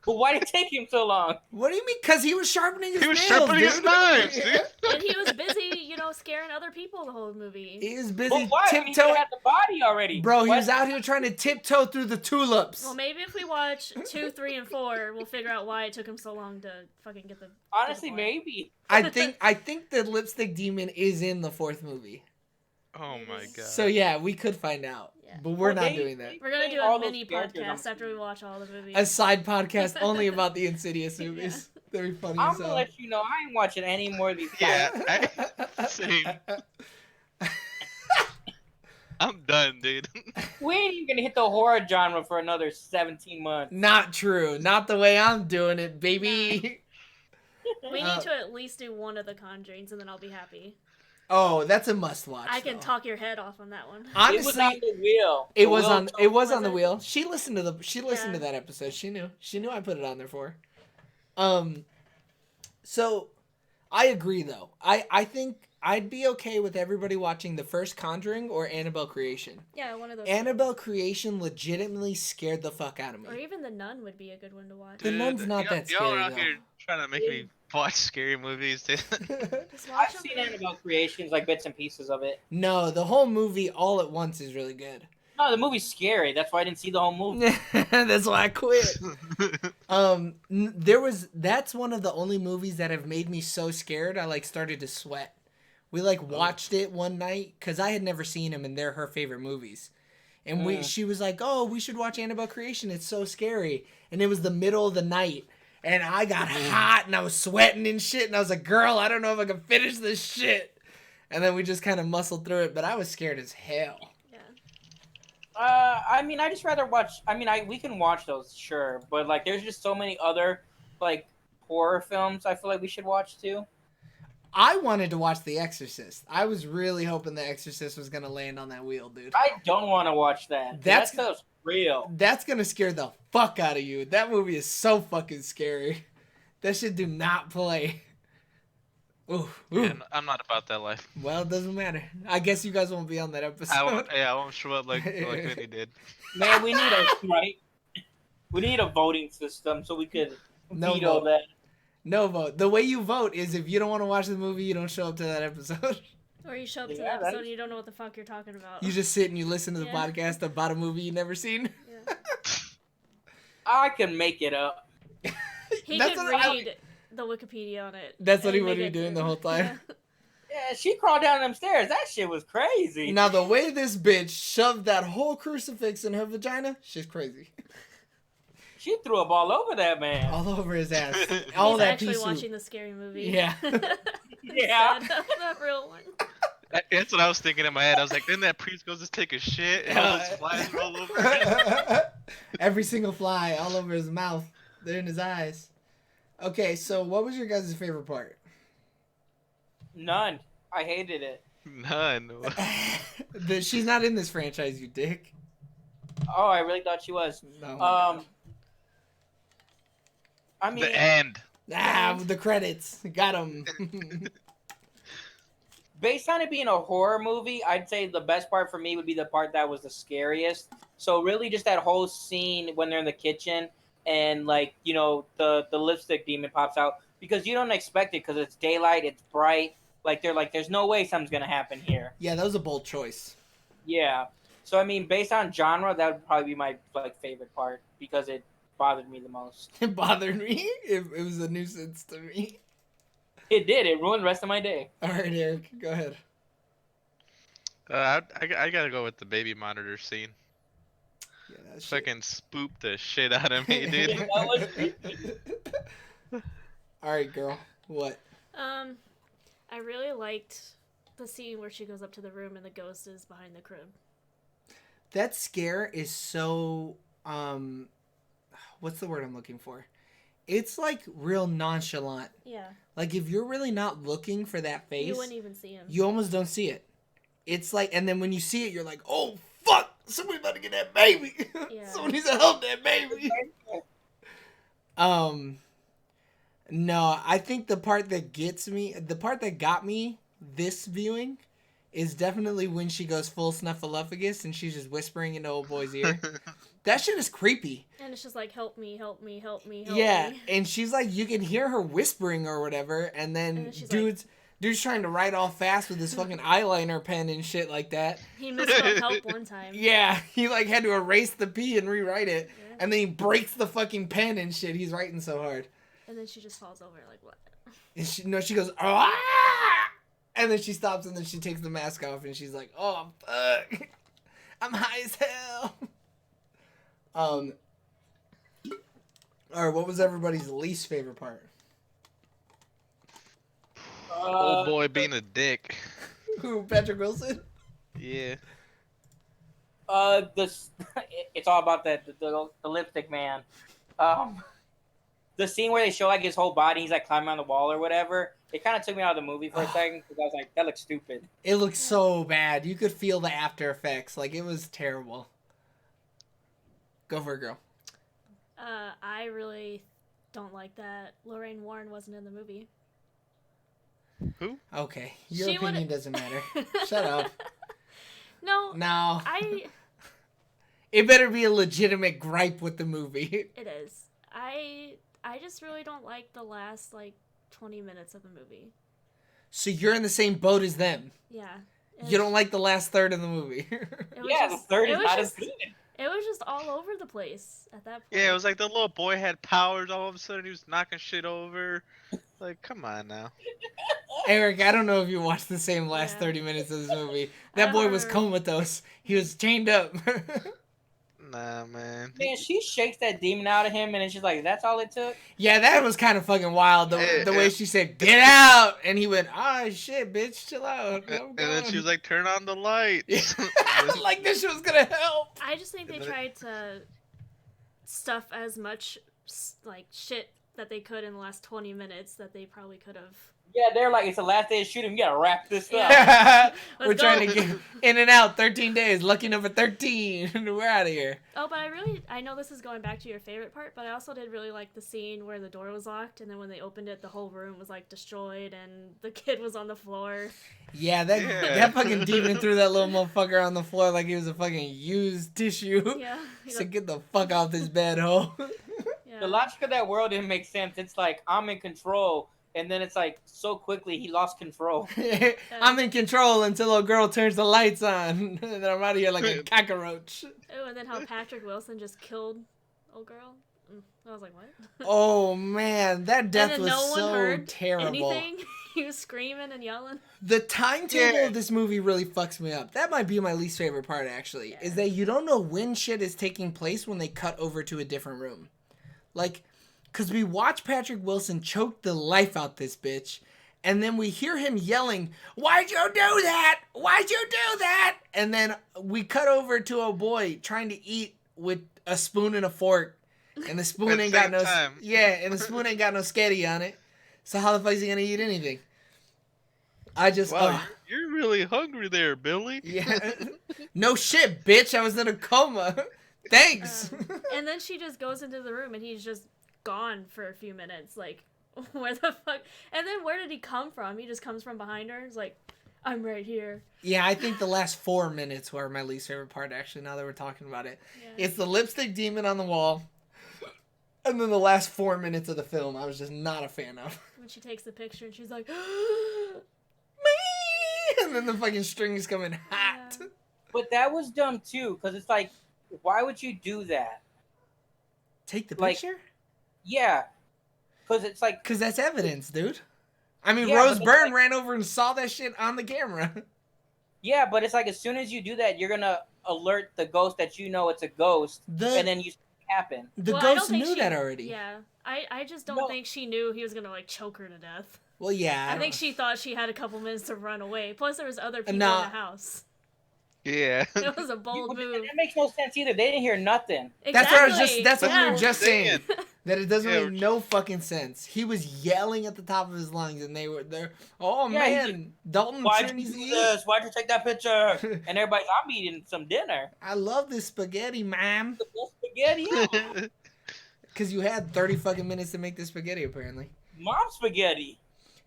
S3: But why did it take him so long?
S1: What do you mean? Because he was sharpening his
S2: He was
S1: nails,
S2: sharpening
S1: dude.
S2: his knives, dude.
S4: And he was busy, scaring other people the whole movie.
S1: He was busy
S3: But why? I mean, he
S1: tiptoeing.
S3: had the body already.
S1: Bro, he
S3: What?
S1: was out here trying to tiptoe through the tulips.
S4: Well, maybe if we watch 2, 3, and 4, we'll figure out why it took him so long to fucking get the.
S3: Honestly,
S4: boy.
S3: maybe.
S1: I think the lipstick demon is in the fourth movie.
S2: Oh my god.
S1: So yeah, we could find out,
S4: Yeah.
S1: but we're
S3: Well,
S1: not
S3: they-
S1: doing that.
S4: We're gonna do
S3: All
S4: a
S3: those
S4: mini
S3: characters
S4: podcast
S3: on
S4: after we watch all the movies.
S1: A side podcast only about the Insidious movies. That'd be funny
S3: I'm
S1: as
S3: gonna
S1: hell.
S3: let you know I ain't watching any more of these.
S2: Yeah, same. I'm done, dude.
S3: We ain't even gonna hit the horror genre for another 17 months.
S1: Not true. Not the way I'm doing it, baby.
S4: We need to at least do one of the Conjurings, and then I'll be happy.
S1: Oh, that's a must watch.
S4: I can
S1: though.
S4: talk your head off on that one.
S1: Honestly,
S3: It was on the wheel.
S1: It
S3: The
S1: was
S3: wheel
S1: on.
S3: told-
S1: It was on the
S4: Was it?
S1: wheel. She listened to
S4: Yeah.
S1: that episode. She knew. She knew I put it on there for her. So, I agree though. I think I'd be okay with everybody watching the first Conjuring or Annabelle Creation.
S4: Yeah, one of those.
S1: Annabelle Creation legitimately scared the fuck out of
S4: Or
S1: me.
S4: even The Nun would be a good one to watch.
S1: The Nun's not that
S2: Y'all
S1: scary,
S2: are out
S1: though.
S2: here trying to make me watch scary movies, dude.
S4: Just watch
S3: I've
S4: them.
S3: seen Annabelle Creations, like bits and pieces of it.
S1: No, the whole movie all at once is really good.
S3: No, the movie's scary. That's why I didn't see the whole movie.
S1: That's why I quit. That's one of the only movies that have made me so scared I started to sweat. We watched it one night because I had never seen them and they're her favorite movies. And she was like, "Oh, we should watch Annabelle Creation. It's so scary." And it was the middle of the night and I got hot and I was sweating and shit and I was like, "Girl, I don't know if I can finish this shit." And then we just kind of muscled through it, but I was scared as hell.
S4: Yeah.
S3: I mean, I just rather watch. I mean, we can watch those, sure, but there's just so many other horror films. I feel like we should watch too.
S1: I wanted to watch The Exorcist. I was really hoping The Exorcist was gonna land on that wheel, dude.
S3: I don't want to watch that.
S1: That's-
S3: That's real.
S1: That's gonna scare the fuck out of you. That movie is so fucking scary. That shit do not play. Ooh, ooh.
S2: And I'm not about that life.
S1: Well, it doesn't matter. I guess you guys won't be on that episode.
S2: I won't show up like Vinny did.
S3: Man, we need we need a voting system so we could
S1: No
S3: veto
S1: vote.
S3: that.
S1: No vote. The way you vote is if you don't want to watch the movie, you don't show up to that episode.
S4: Or you show up to the
S3: Yeah, that
S4: episode
S3: is-
S4: and you don't know what the fuck you're talking about.
S1: You just sit and you listen to the
S4: Yeah.
S1: podcast about a movie you never seen.
S4: Yeah.
S3: I can make it up.
S4: He
S1: That's
S4: could
S1: what I-
S4: read the Wikipedia on it.
S1: That's what he
S4: and
S1: would
S4: make
S1: be
S4: it
S1: doing
S4: through.
S1: the whole time.
S4: Yeah.
S3: Yeah, she crawled down them stairs. That shit was crazy.
S1: Now the way this bitch shoved that whole crucifix in her vagina, she's crazy.
S3: She threw a ball over that man.
S1: All over his ass. All
S4: He's
S1: that
S4: actually
S1: pea
S4: watching
S1: soup.
S4: the scary movie.
S1: Yeah.
S3: Yeah.
S4: Instead of the real one.
S2: That's what I was thinking in my head. I was like, then that priest goes to take a shit and all those flies roll over it.
S1: Every single fly all over his mouth. They're in his eyes. Okay, so what was your guys' favorite part?
S3: None. I hated it.
S2: None.
S1: She's not in this franchise, you dick.
S3: Oh, I really thought she was.
S1: No.
S3: I mean,
S2: The end.
S1: The credits. Got him.
S3: based on it being a horror movie, I'd say the best part for me would be the part that was the scariest. So really just that whole scene when they're in the kitchen and the lipstick demon pops out because you don't expect it because it's daylight, it's bright. They're like, there's no way something's going to happen here.
S1: Yeah, that was a bold choice.
S3: Yeah. So, I mean, based on genre, that would probably be my favorite part because it bothered me the most.
S1: It bothered me. It was a nuisance to me.
S3: It did. It ruined the rest of my day.
S1: All right, Eric, go ahead.
S2: I gotta go with the baby monitor scene.
S1: Yeah, that shit.
S2: Fucking spooked the shit out of me, dude.
S3: That was creepy.
S1: All right, girl. What?
S4: I really liked the scene where she goes up to the room and the ghost is behind the crib.
S1: That scare is so what's the word I'm looking for? It's like real nonchalant.
S4: Yeah.
S1: Like if you're really not looking for that face,
S4: You wouldn't even see him.
S1: you almost don't see it. It's like, and then when you see it, you're like, oh fuck, somebody about to get that baby.
S4: Yeah.
S1: Someone needs to help that baby. No, I think the part that got me this viewing is definitely when she goes full snuffleupagus and she's just whispering into old boy's ear. That shit is creepy.
S4: And it's just like, help me, help me, help me, help
S1: Yeah,
S4: me.
S1: and she's like, you can hear her whispering or whatever, and then
S4: she's
S1: dude's trying to write all fast with his fucking eyeliner pen and shit like that.
S4: He misspelled help one time.
S1: Yeah, he like had to erase the P and rewrite it,
S4: Yeah.
S1: and then he breaks the fucking pen and shit. He's writing so hard.
S4: And then she just falls over like, what?
S1: And she goes, ah! And then she stops and then she takes the mask off and she's like, oh, fuck. I'm high as hell. Alright, what was everybody's least favorite part?
S2: Old boy being a dick.
S1: Who, Patrick Wilson?
S2: Yeah.
S3: This it's all about the lipstick man. The scene where they show like his whole body, he's like climbing on the wall or whatever. It kind of took me out of the movie for a second because I was like, that looks stupid.
S1: It looked so bad. You could feel the after effects. Like, it was terrible. Go for it, girl.
S4: I really don't like that Lorraine Warren wasn't in the movie.
S2: Who?
S1: Okay, your
S4: She
S1: opinion
S4: would've-
S1: doesn't matter. Shut up.
S4: No,
S1: No.
S4: I.
S1: It better be a legitimate gripe with the movie.
S4: It is. I just really don't like the last like 20 minutes of the movie.
S1: So you're in the same boat as them.
S4: Yeah.
S1: You don't like the last third of the movie.
S4: It was
S3: Yeah,
S4: just-
S3: the third
S4: it
S3: is
S4: was
S3: not
S4: just-
S3: as good.
S4: It was just all over the place at that point.
S2: Yeah, it was like the little boy had powers all of a sudden. He was knocking shit over. Like, come on now.
S1: Eric, I don't know if you watched the same last
S4: Yeah.
S1: 30 minutes of this movie. That boy was comatose. He was chained up.
S2: Nah, man.
S3: Man, she shakes that demon out of him, and it's just like, that's all it took?
S1: Yeah, that was kind of fucking wild. The
S2: Yeah,
S1: way
S2: yeah.
S1: she said, get out! And he went, ah, shit, bitch, chill out.
S2: And then she was like, turn on the lights.
S1: like this shit was gonna help.
S4: I just think they tried to stuff as much like shit that they could in the last 20 minutes that they probably could have.
S3: Yeah, they're like, it's the last day of shooting, we gotta wrap this up.
S4: Yeah.
S1: We're
S4: Let's
S1: trying
S4: go.
S1: to get in and out 13 days. Lucky number 13. We're out of here.
S4: Oh, but I know this is going back to your favorite part, but I also did really like the scene where the door was locked and then when they opened it, the whole room was like destroyed and the kid was on the floor.
S1: Yeah, that
S2: Yeah.
S1: that fucking demon threw that little motherfucker on the floor like he was a fucking used tissue.
S4: Yeah.
S1: He said, get the fuck off this bed, ho.
S4: Yeah.
S3: The logic of that world didn't make sense. It's like, I'm in control, and then it's like, so quickly, he lost control.
S1: I'm in control until a girl turns the lights on. And then I'm out of here like a cockroach.
S4: Oh, and then how Patrick Wilson just killed old girl. I was like, what?
S1: Oh man, that death
S4: and then
S1: was
S4: no one
S1: so
S4: heard
S1: terrible.
S4: anything. He was screaming and yelling.
S1: The timetable
S2: Yeah.
S1: of this movie really fucks me up. That might be my least favorite part, actually,
S4: Yeah.
S1: is that you don't know when shit is taking place when they cut over to a different room. Like, because we watch Patrick Wilson choke the life out this bitch, and then we hear him yelling, why'd you do that? Why'd you do that? And then we cut over to a boy trying to eat with a spoon and a fork, and the spoon
S2: At the
S1: ain't got
S2: same
S1: no...
S2: time.
S1: Yeah, and the spoon ain't got no sketty on it. So how the fuck is he gonna eat anything? I just...
S2: Wow, you're really hungry there, Billy.
S1: Yeah. No shit, bitch. I was in a coma. Thanks.
S4: And then she just goes into the room and he's just gone for a few minutes. Like, where the fuck? And then where did he come from? He just comes from behind her. He's like, I'm right here.
S1: Yeah, I think the last 4 minutes were my least favorite part, actually, now that we're talking about it.
S4: Yeah.
S1: It's the lipstick demon on the wall. And then the last 4 minutes of the film, I was just not a fan of.
S4: When she takes the picture and she's like,
S1: And then the fucking strings coming hot.
S4: Yeah.
S3: But that was dumb, too, because it's like, why would you do that?
S1: Take the
S3: Like-
S1: picture?
S3: Yeah. Because it's like,
S1: Because that's evidence, dude. I mean,
S3: Yeah,
S1: Rose
S3: but
S1: Byrne ran over and saw that shit on the camera.
S3: Yeah, but it's like as soon as you do that, you're gonna alert the ghost that you know it's a ghost, and then you see it happen.
S1: The
S4: Well, I don't
S1: ghost
S4: think
S1: knew
S4: she-
S1: that already.
S4: Yeah, I just don't
S3: No.
S4: think she knew he was gonna like choke her to death.
S1: Well, yeah.
S4: I think she thought she had a couple minutes to run away. Plus, there was other people
S1: Nah.
S4: in the house.
S2: Yeah.
S4: It was a bold move.
S3: That makes no sense either. They didn't hear nothing.
S1: That's what I was
S4: Exactly.
S1: That's what we
S4: Yeah.
S1: were just saying. That it doesn't
S2: Yeah,
S1: make no fucking sense. He was yelling at the top of his lungs, and they were there. Oh
S3: Yeah,
S1: man, Dalton
S3: Why'd
S1: sure
S3: you
S1: needs
S3: do
S1: to eat.
S3: this? Why'd you take that picture? And everybody's, I'm eating some dinner.
S1: I love this spaghetti, ma'am.
S3: The best spaghetti ever.
S1: Because you had 30 fucking minutes to make this spaghetti, apparently.
S3: Mom spaghetti.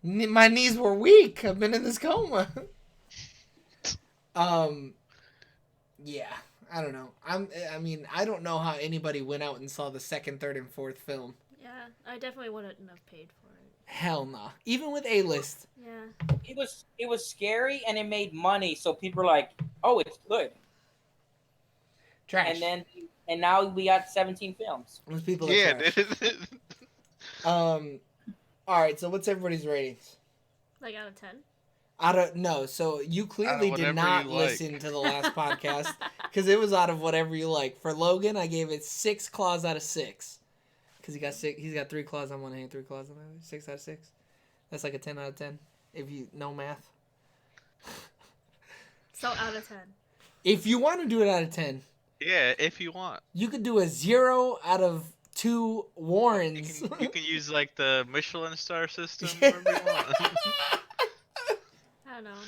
S1: My knees were weak. I've been in this coma. Yeah, I don't know. I mean, I don't know how anybody went out and saw the second, third, and fourth film.
S4: Yeah, I definitely wouldn't have paid for it.
S1: Hell no. Even with A-list.
S4: Yeah.
S3: It was scary and it made money, so people are like, oh, it's good.
S1: Trash.
S3: And now we got 17 films.
S1: Those people are
S2: Yeah,
S1: trash.
S2: dude.
S1: All right, so what's everybody's ratings?
S4: Like out of 10?
S1: No, so you clearly did
S2: whatever
S1: not
S2: you like.
S1: listen to the last podcast because it was out of whatever you like. For Logan, I gave it 6 claws out of 6 because he's got 3 claws on one hand, 3 claws on the other. 6 out of 6. That's like a 10 out of 10 if you know math.
S4: So out of 10.
S1: If you want to do it out of 10,
S2: Yeah, if you want.
S1: you could do a 0 out of 2 Warrens.
S2: You can use like the Michelin star system wherever you want.
S4: I don't know.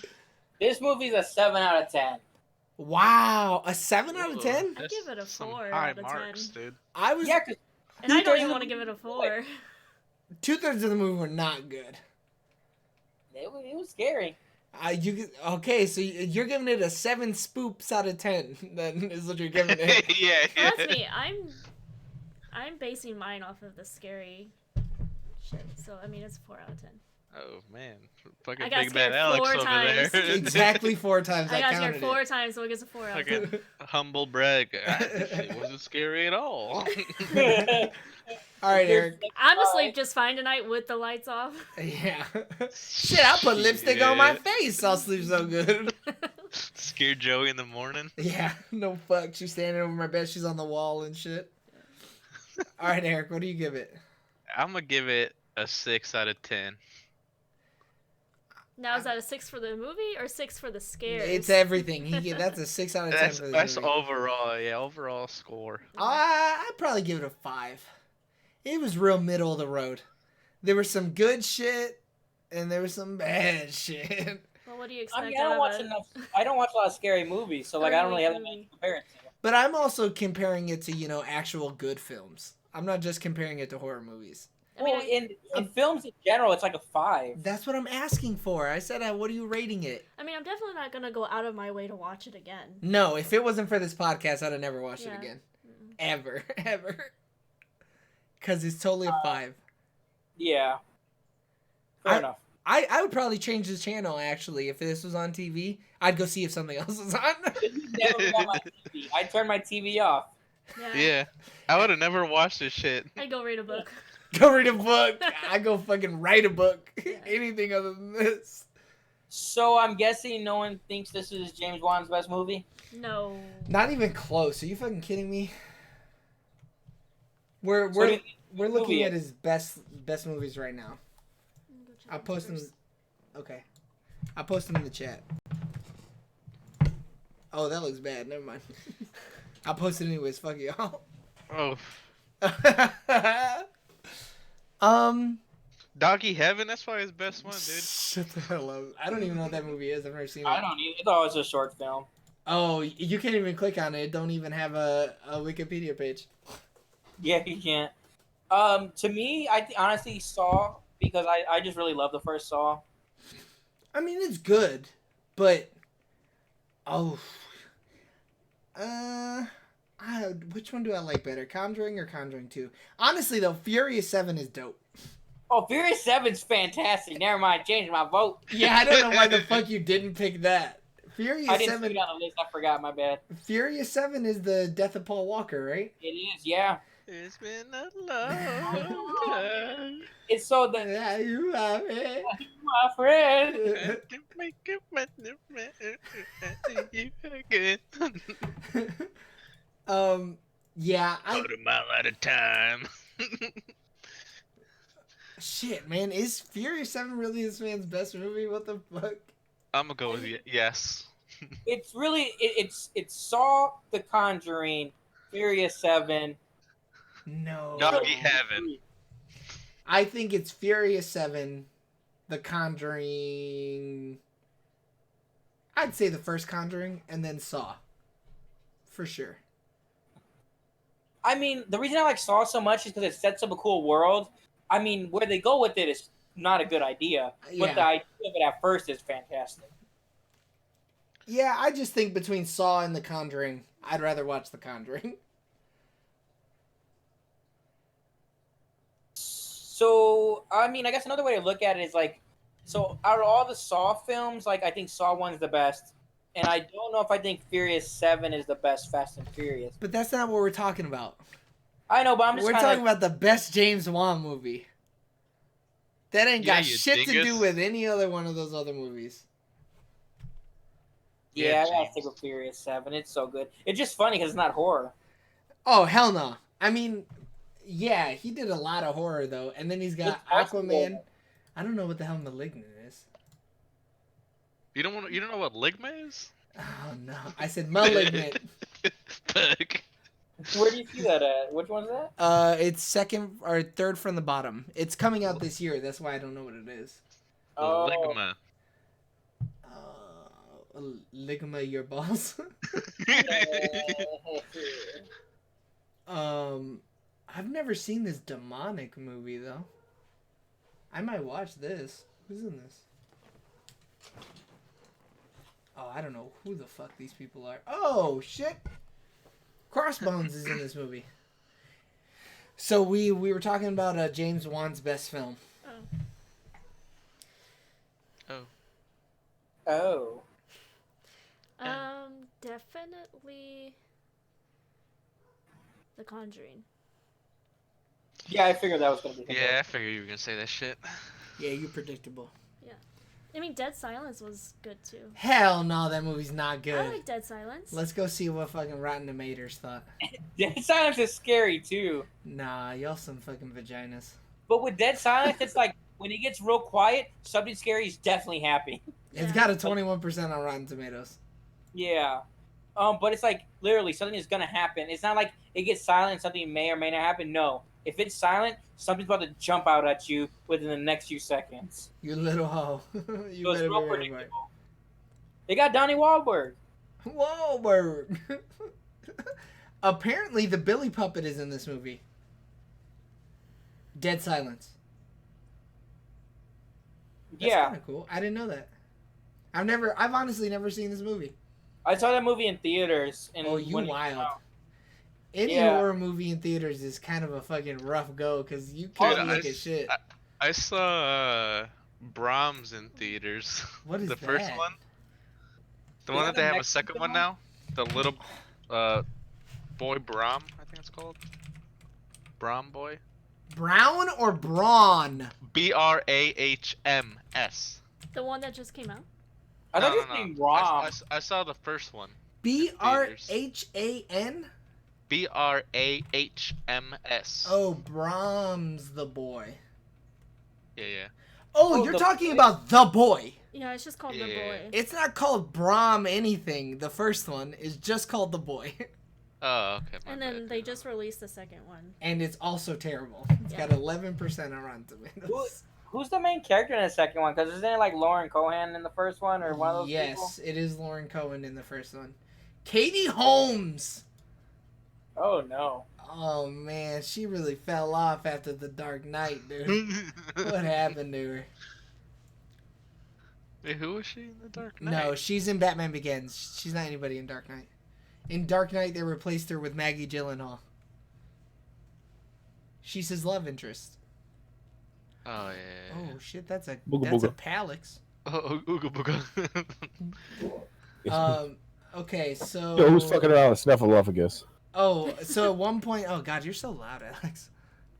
S3: This movie's a 7 out of 10.
S1: Wow, a 7 out of 10?
S4: I'd give it a
S2: Some
S4: 4
S2: high
S4: out of
S2: marks,
S4: 10.
S2: dude.
S1: I was
S3: Yeah, because
S4: And I don't
S3: Two-thirds
S4: even
S3: of
S4: want to
S3: the
S4: give it a
S3: movie
S4: 4.
S1: 2/3 of the movie were not good.
S3: it was scary.
S1: Okay, so you're giving it a 7 spoops out of 10. Then is what you're giving it.
S2: yeah.
S4: Well, that's me. I'm basing mine off of the scary shit. So I mean, it's a 4 out of 10.
S2: Oh man, fucking
S4: I got
S2: Big Bad
S4: scared
S2: Alex
S4: 4
S2: over
S4: times.
S2: there.
S1: Exactly 4 times.
S4: I got
S1: counted
S4: scared 4 times, so it gets a 4 out of 10.
S2: Fucking humble brag. It wasn't scary at all.
S1: All right, Eric.
S4: I'm asleep just fine tonight with the lights off.
S1: Yeah. Shit, I'll put lipstick on my
S2: Shit.
S1: face. I'll sleep so good.
S2: Scared Joey in the morning.
S1: Yeah, no fuck. She's standing over my bed. She's on the wall and shit. All right, Eric, what do you give it?
S2: I'm gonna give it a 6 out of 10.
S4: Now is that a 6 for the movie or 6 for the scares?
S1: It's everything. That's a 6 out of 10 for this
S2: That's
S1: movie.
S2: overall, yeah, overall score.
S1: I'd probably give it a 5. It was real middle of the road. There was some good shit, and there was some bad shit.
S4: Well, what do you expect
S3: I
S4: out
S3: don't
S4: of
S3: watch
S4: it?
S3: enough. I don't watch a lot of scary movies, so like I don't really have any comparison.
S1: But I'm also comparing it to, actual good films. I'm not just comparing it to horror movies.
S4: I mean,
S3: In films in general, it's like a 5.
S1: That's what I'm asking for. I said, what are you rating it?
S4: I'm definitely not gonna go out of my way to watch it again.
S1: No, if it wasn't for this podcast, I'd have never watched it
S4: Yeah.
S1: again. Ever. Ever. Because it's totally a 5.
S3: Yeah. Fair enough.
S1: I would probably change the channel, actually. If this was on TV, I'd go see if something else was on.
S3: This is never been on my TV. I turned my TV off.
S2: Yeah, I would have never watched this shit.
S4: I'd go read a book.
S1: Go read a book. I go fucking write a book. Anything other than this.
S3: So I'm guessing no one thinks this is James Wan's best movie?
S4: No.
S1: Not even close. Are you fucking kidding me? We're
S3: So what do you think
S1: we're
S3: the
S1: looking
S3: movie
S1: at
S3: is?
S1: his best movies right now. I'll post them. Okay. I'll post them in the chat. Oh, that looks bad. Never mind. I'll post it anyways. Fuck y'all.
S2: Oh, Doggy Heaven, that's probably his best one, dude.
S1: Shut the hell up. I don't even know what that movie is. I've never seen it.
S3: I don't either. I thought it was a short film.
S1: Oh, you can't even click on it. It don't even have a Wikipedia page.
S3: Yeah, you can't. To me, I honestly Saw, because I just really love the first Saw.
S1: I mean, it's good, but which one do I like better, Conjuring or Conjuring 2? Honestly, though, Furious 7 is dope.
S3: Oh, Furious 7's fantastic. Never mind, changed my vote.
S1: Yeah, I don't know why the fuck you didn't pick that. Furious
S3: I didn't
S1: 7.
S3: see it on the list. I forgot. My bad.
S1: Furious 7 is the death of Paul Walker, right?
S3: It is, yeah.
S2: It's been a long time.
S3: It's so that
S1: Yeah, you have it.
S3: my friend.
S2: I can make it better, you again.
S1: Yeah,
S2: About a mile at a time.
S1: shit, man, is Furious 7 really this man's best movie? What the fuck?
S2: I'm gonna go with yes.
S3: It's really it's Saw, The Conjuring, Furious 7.
S1: No.
S2: Doggy Heaven.
S1: I think it's Furious 7, The Conjuring. I'd say the first Conjuring, and then Saw. For sure.
S3: I mean, the reason I like Saw so much is because it sets up a cool world. I mean, where they go with it is not a good idea, but the idea of it at first is fantastic.
S1: Yeah, I just think between Saw and The Conjuring, I'd rather watch The Conjuring.
S3: So, I mean, I guess another way to look at it is like, so out of all the Saw films, like I think Saw 1's the best, and I don't know if I think Furious 7 is the best Fast and Furious.
S1: But that's not what we're talking about.
S3: I know, but I'm just
S1: We're
S3: kinda
S1: talking about the best James Wan movie. That ain't got
S2: you
S1: shit to do
S2: dingus.
S1: with any other one of those other movies.
S3: Yeah, I gotta
S2: James.
S3: stick with Furious 7. It's so good. It's just funny because it's not horror.
S1: Oh, hell no. I mean, yeah, he did a lot of horror, though. And then he's got
S3: It's also
S1: Aquaman.
S3: horror.
S1: I don't know what the hell Malignant is.
S2: You don't know what Ligma is?
S1: Oh, no. I said Malignant.
S2: Fuck.
S3: Where do you see that at? Which one's that?
S1: It's second or third from the bottom. It's coming out this year. That's why I don't know what it is.
S3: Oh.
S2: Ligma.
S1: Ligma your balls. I've never seen this demonic movie though. I might watch this. Who's in this? Oh, I don't know who the fuck these people are. Oh shit! Crossbones is in this movie. So we were talking about James Wan's best film.
S3: Oh.
S4: Definitely The Conjuring.
S3: Yeah, I figured that was gonna be.
S2: Yeah, I figured you were gonna say that shit.
S1: Yeah, you're predictable.
S4: I mean, Dead Silence was good too.
S1: Hell no, that movie's not
S4: I
S1: good.
S4: like Dead Silence.
S1: Let's go see what fucking Rotten Tomatoes thought.
S3: Dead Silence is scary too.
S1: Nah, y'all some fucking vaginas.
S3: But with Dead Silence, it's like when it gets real quiet, something scary is definitely happening.
S1: It's
S4: Yeah.
S1: got a 21% on Rotten Tomatoes.
S3: Yeah. But it's like literally something is gonna happen. It's not like it gets silent and something may or may not happen. No. If it's silent, something's about to jump out at you within the next few seconds.
S1: You little hoe. You
S3: So it's
S1: better
S3: real
S1: be ready for it.
S3: predictable. They got Donnie Wahlberg.
S1: Wahlberg. Apparently, the Billy Puppet is in this movie. Dead Silence. That's
S3: Yeah.
S1: kind of cool. I didn't know that. I've honestly never seen this movie.
S3: I saw that movie in theaters. And
S1: Oh, you
S3: when it came
S1: wild.
S3: out.
S1: Any
S3: Yeah.
S1: horror movie in theaters is kind of a fucking rough go because you can't
S2: Dude,
S1: look at shit.
S2: I saw Brahms in theaters.
S1: What is
S2: the
S1: that?
S2: first one? The one
S3: Isn't
S2: that they
S3: the
S2: have a
S3: Mexican
S2: second one
S3: one?
S2: now? The little boy Brahm, I think it's called. Brahm boy?
S1: Brown or Brawn?
S2: Brahms.
S4: The one that just came out.
S3: I thought you
S2: No,
S3: were saying
S2: no.
S3: Rom.
S2: I saw the first one.
S1: BRHAN?
S2: Brahms.
S1: Oh, Brahms the boy.
S2: Yeah, yeah.
S1: Oh,
S3: Oh,
S1: you're
S3: the
S1: talking
S3: boy.
S1: about The Boy.
S4: Yeah, it's just called
S2: Yeah.
S4: The Boy.
S1: It's not called Brahm anything. The first one is just called The Boy.
S2: Oh, okay. my
S4: And then
S2: bad.
S4: they just released the second one.
S1: And it's also terrible. It's
S4: Yeah.
S1: got 11% on Rotten Tomatoes.
S3: Who's the main character in the second one? Because isn't it like Lauren Cohan in the first one or one of those people?
S1: Yes, it is Lauren Cohen in the first one. Katie Holmes!
S3: Oh no.
S1: Oh man, she really fell off after The Dark Knight, dude. What happened to her?
S2: Wait, who was she in the Dark Knight?
S1: No, she's in Batman Begins. She's not anybody in Dark Knight. In Dark Knight, they replaced her with Maggie Gyllenhaal. She's his love interest.
S2: Oh, yeah.
S1: Oh shit, that's a
S5: Booga
S1: that's a
S5: booga.
S1: Palix.
S2: Oh, Ooga Booga.
S1: Okay, so
S5: Yo, who's fucking around with Snuffleupagus?
S1: Oh, so at one point, oh god, you're so loud, Alex.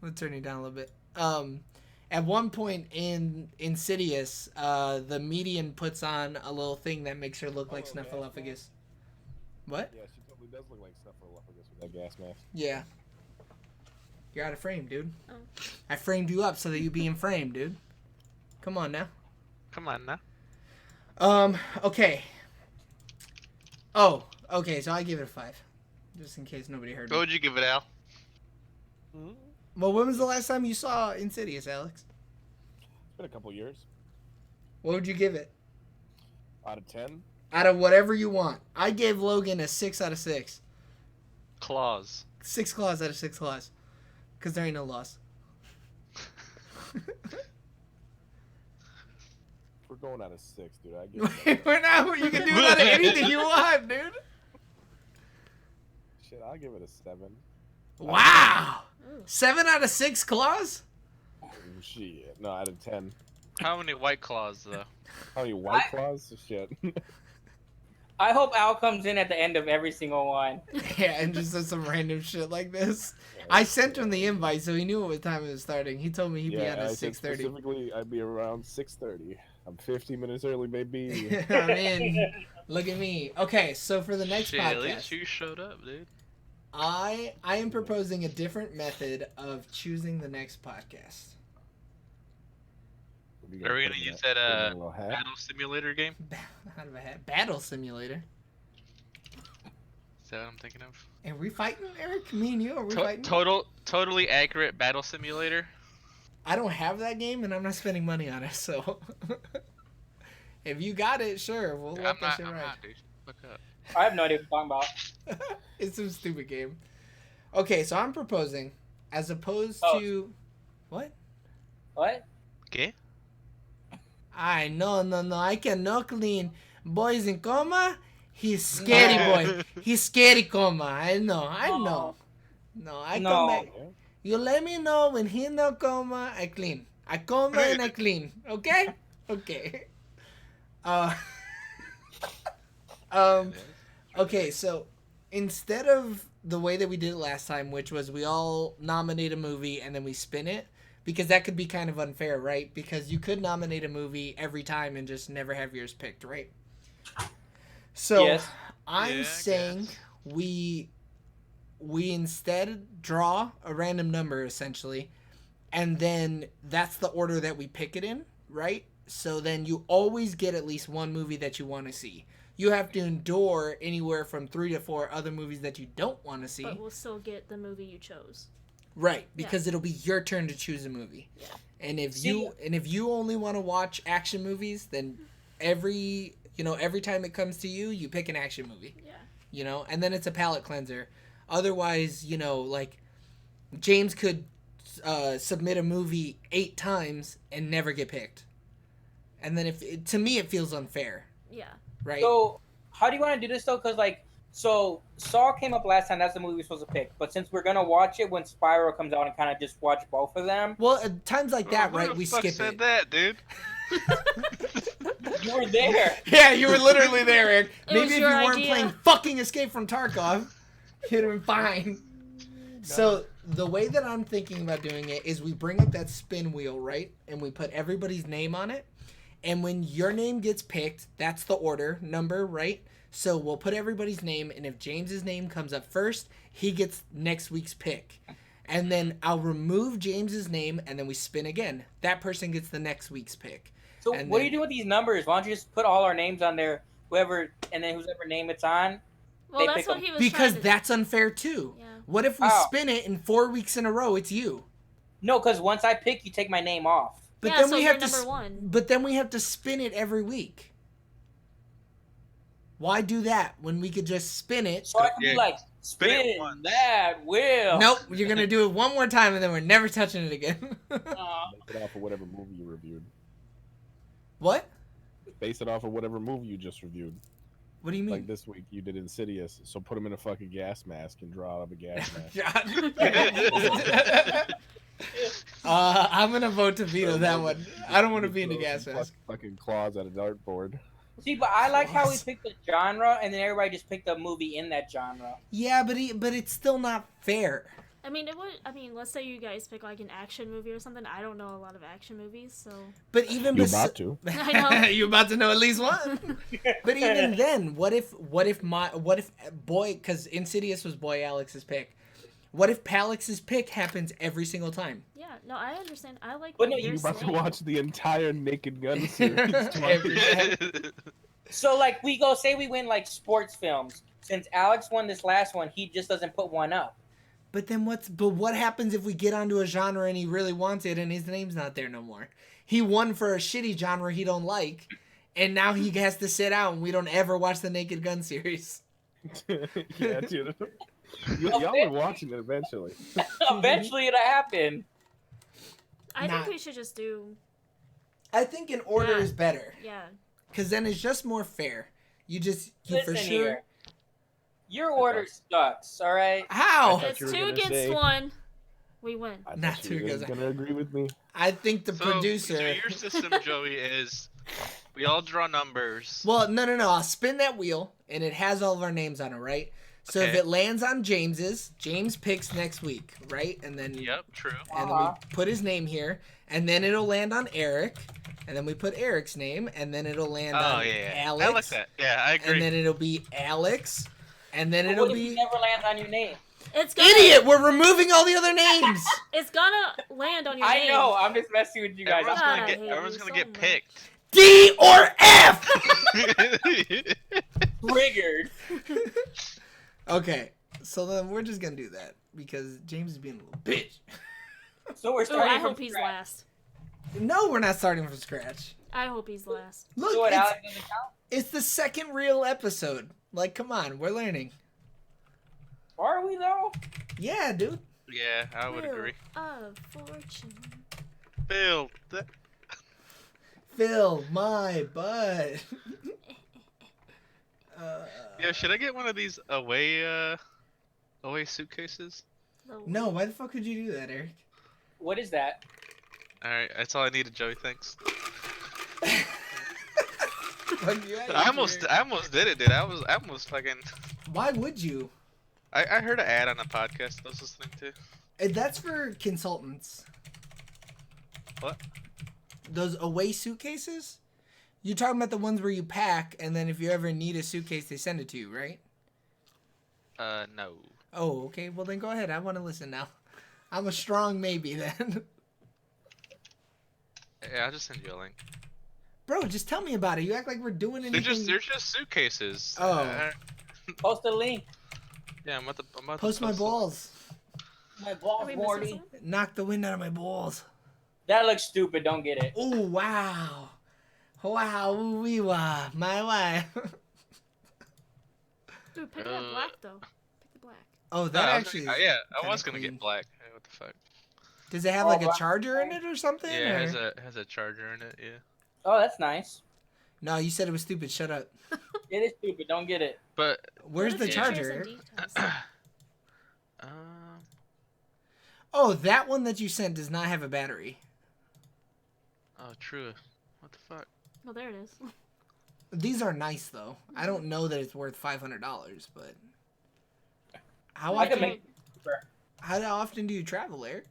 S1: I'm gonna turn you down a little bit. At one point in Insidious, the median puts on a little thing that makes her look like Snuffleupagus. What?
S5: Yeah, she totally does look like Snuffleupagus with that gas mask.
S1: Yeah. You're out of frame, dude.
S4: Oh.
S1: I framed you up so that you be in frame, dude. Come on now.
S2: Come on now.
S1: Okay. Oh, okay, so I give it a 5. Just in case nobody heard
S2: What
S1: me.
S2: would you give it, Al?
S1: Well, when was the last time you saw Insidious, Alex?
S5: It's been a couple years.
S1: What would you give it?
S5: Out of 10?
S1: Out of whatever you want. I gave Logan a 6 out of 6.
S2: Claws.
S1: 6 claws out of 6 claws. Because there ain't no loss.
S5: We're going out of 6, dude. I give it
S1: We're not. You can do it out of anything you want, dude.
S5: Shit, I'll give it a 7.
S1: Wow.
S4: Ooh.
S1: 7 out of 6 claws?
S5: Shit. No, out of 10.
S2: How many white claws though?
S5: How many white claws? Shit.
S3: I hope Al comes in at the end of every single one.
S1: Yeah, and just does some random shit like this. I sent him the invite, so he knew what time it was starting. He told me he'd be on at
S5: I said
S1: 6:30.
S5: specifically I'd be around 6:30. I'm 15 minutes early, baby.
S1: I'm in. Look at me. Okay, so for the next
S2: Shit, at least
S1: podcast,
S2: you showed up, dude.
S1: I am proposing a different method of choosing the next podcast.
S2: Are we gonna use that battle simulator game?
S1: Out of a hat. Battle simulator.
S2: Is that what I'm thinking of?
S1: And we fighting, Eric? Me and you? Are we fighting?
S2: Totally accurate battle simulator.
S1: I don't have that game, and I'm not spending money on it, so... if you got it, sure, we'll let that shit ride.
S2: dude. Look up.
S3: I have no idea what you're talking about.
S1: It's some stupid game. Okay, so I'm proposing, as opposed to... What?
S3: What?
S2: Okay.
S1: No, I cannot clean. Boys in coma, he's scary boy. He's scary coma. I know. No, I come back. You let me know when he no coma, I clean. I coma and I clean. Okay? Okay. Okay, so instead of the way that we did it last time, which was we all nominate a movie and then we spin it, because that could be kind of unfair, right? Because you could nominate a movie every time and just never have yours picked, right? So
S3: Yes.
S1: I'm saying we instead draw a random number essentially, and then that's the order that we pick it in, right? So then you always get at least one movie that you want to see. You have to endure anywhere from 3 to 4 other movies that you don't want to see.
S4: But we'll still get the movie you chose.
S1: Right, because it'll be your turn to choose a movie.
S4: Yeah.
S1: And if you only want to watch action movies, then every time it comes to you, you pick an action movie.
S4: Yeah.
S1: And then it's a palate cleanser. Otherwise, like James could submit a movie 8 times and never get picked. And then to me it feels unfair,
S4: Yeah.
S1: right?
S3: So, how do you want to do this though? Because so Saw came up last time. That's the movie we're supposed to pick. But since we're gonna watch it when Spiral comes out and kind of just watch both of them.
S1: Well, at times like that, right? We skip
S2: said
S1: it.
S2: that, dude?
S3: You were there.
S1: Yeah, you were literally there, Eric.
S4: It
S1: Maybe
S4: was
S1: if you
S4: your
S1: weren't
S4: idea.
S1: playing fucking Escape from Tarkov, you'd have been fine. So the way that I'm thinking about doing it is we bring up that spin wheel, right? And we put everybody's name on it. And when your name gets picked, that's the order number, right? So we'll put everybody's name, and if James's name comes up first, he gets next week's pick. And then I'll remove James's name, and then we spin again. That person gets the next week's pick.
S3: So
S1: And
S3: what do
S1: then-
S3: you do with these numbers? Why don't you just put all our names on there, whoever, and then whoever name it's on?
S4: Well,
S3: They
S4: that's
S3: pick
S4: what
S3: them.
S4: he was
S1: Because
S4: trying to
S1: that's unfair too.
S4: Yeah.
S1: What if we
S3: How?
S1: spin it and 4 weeks in a row it's you?
S3: No, because once I pick, you take my name off.
S1: But
S4: Yeah,
S1: then
S4: so
S1: we
S4: you're
S1: have to
S4: number one.
S1: But then we have to spin it every week. Why do that when we could just spin it?
S3: So I can
S2: Yeah.
S3: be like,
S2: Spin it
S3: spin
S2: once.
S3: that wheel.
S1: Nope, you're gonna do it one more time and then we're never touching it again.
S5: Base it off of whatever movie you reviewed.
S1: What?
S5: Base it off of whatever movie you just reviewed.
S1: What do you mean?
S5: Like this week, you did Insidious, so put him in a fucking gas mask and draw out of a gas mask.
S1: God. I'm gonna vote to veto that one. I don't want to be in the gas mask.
S5: Fucking claws at a dartboard.
S3: See, but I like how we picked a genre and then everybody just picked a movie in that genre.
S1: Yeah, but it's still not fair.
S4: I mean, it would. I mean, let's say you guys pick like an action movie or something. I don't know a lot of action movies, so.
S1: But even
S5: You're about to.
S4: I know.
S1: You're about to know at least one. But even then, what if boy, because Insidious was boy Alex's pick. What if Palex's pick happens every single time?
S4: Yeah, no, I understand. I like.
S3: But no,
S4: what
S3: you're
S4: you're
S5: You're about to
S4: saying.
S5: watch the entire Naked Gun series.
S1: Every time.
S3: So, like, we go say we win like sports films. Since Alex won this last one, he just doesn't put one up.
S1: But then what happens if we get onto a genre and he really wants it and his name's not there no more? He won for a shitty genre he don't like, and now he has to sit out and we don't ever watch the Naked Gun series.
S5: Yeah, dude. Y'all are watching it eventually.
S3: Eventually, it'll happen.
S4: I
S1: Not-
S4: think we should just do.
S1: I think an order
S4: Yeah.
S1: is better,
S4: Yeah.
S1: because then it's just more fair. You for
S3: Listen
S1: sure.
S3: here. Your order sucks, all right?
S1: How?
S5: thought
S4: It's
S5: you were
S4: 2
S5: gonna
S4: against
S5: say-
S4: 1. We win.
S5: I
S1: Not
S5: thought you
S1: too
S5: were
S1: good.
S5: gonna agree with me.
S1: I think the
S2: So
S1: producer.
S2: your system, Joey, is we all draw numbers.
S1: Well, no. I'll spin that wheel, and it has all of our names on it, right? So if
S2: Okay.
S1: it lands on James's, James picks next week, right? And then
S2: Yep, true.
S1: and then
S3: Uh-huh.
S1: we put his name here, and then it'll land on Eric, and then we put Eric's name, and then it'll land
S2: Oh
S1: on
S2: yeah,
S1: Alex,
S2: I like that. Yeah, I agree.
S1: and then it'll be Alex, and then
S3: But
S1: it'll
S3: what if it
S1: be
S3: never lands on your name?
S4: It's gonna.
S1: idiot. We're removing all the other names.
S4: It's gonna land on your
S3: I
S4: name.
S3: know. I'm just messing with you guys.
S2: Everyone's
S4: God,
S2: gonna
S4: I
S2: get,
S4: hate
S2: everyone's
S4: you
S2: gonna
S4: so
S2: get
S4: much.
S2: picked.
S1: D or F.
S3: Triggered.
S1: Okay, so then we're just gonna do that because James is being a little bitch.
S3: So we're
S4: Ooh,
S3: starting
S4: I
S3: from
S4: hope he's
S3: scratch.
S4: last.
S1: No, we're not starting from scratch.
S4: I hope he's last.
S1: Look,
S3: So what,
S1: it's,
S3: Alex doesn't count?
S1: it's the second real episode. Like, come on, we're learning.
S3: Are we, though?
S1: Yeah, dude.
S2: Yeah, I would
S4: Wheel
S2: agree.
S4: of Fortune.
S2: Bill,
S1: Fill my butt.
S2: yeah, should I get one of these away suitcases?
S4: The
S1: No, why the fuck would you do that, Eric?
S3: What is that?
S2: All right, that's all I needed, Joey. Thanks.
S1: Fuck you,
S2: I almost did it, dude. I almost fucking.
S1: Why would you?
S2: I heard an ad on a podcast I was listening to.
S1: That's for consultants.
S2: What?
S1: Those away suitcases? You're talking about the ones where you pack, and then if you ever need a suitcase, they send it to you, right?
S2: No.
S1: Oh, okay. Well, then go ahead. I want to listen now. I'm a strong maybe then.
S2: Yeah, I'll just send you a link.
S1: Bro, just tell me about it. You act like we're doing anything.
S2: They're just suitcases.
S1: Oh.
S3: Post a link.
S2: Yeah, I'm about to
S1: Post my
S2: it.
S1: balls.
S3: My
S4: Are
S3: balls,
S4: we missing
S3: Morty.
S4: something?
S1: Knock the wind out of my balls.
S3: That looks stupid. Don't get it.
S1: Oh, wow. Wow, wee wah, my wife.
S4: Ooh, pick that black though. Pick the black.
S1: Oh,
S2: No,
S1: that
S2: I was
S1: actually.
S2: gonna-
S1: is
S2: yeah, I
S1: kinda
S2: was gonna
S1: clean.
S2: get black. Hey, what the fuck?
S1: Does it have
S3: Oh,
S1: like a
S3: black.
S1: charger in it or something?
S2: Yeah,
S1: or-
S2: it has a charger in it. Yeah.
S3: Oh, that's nice.
S1: No, you said it was stupid. Shut up.
S3: It is stupid. Don't get it.
S2: But
S1: Where's
S4: What
S1: the
S4: are features
S1: charger?
S4: and
S1: Eric?
S4: details?
S1: Oh, that one that you sent does not have a battery.
S2: oh, true. What the fuck?
S4: Oh, there it is.
S1: These are nice though. I don't know that it's worth $500, but how
S3: I can
S1: often?
S3: make-
S1: How often do you travel, Eric?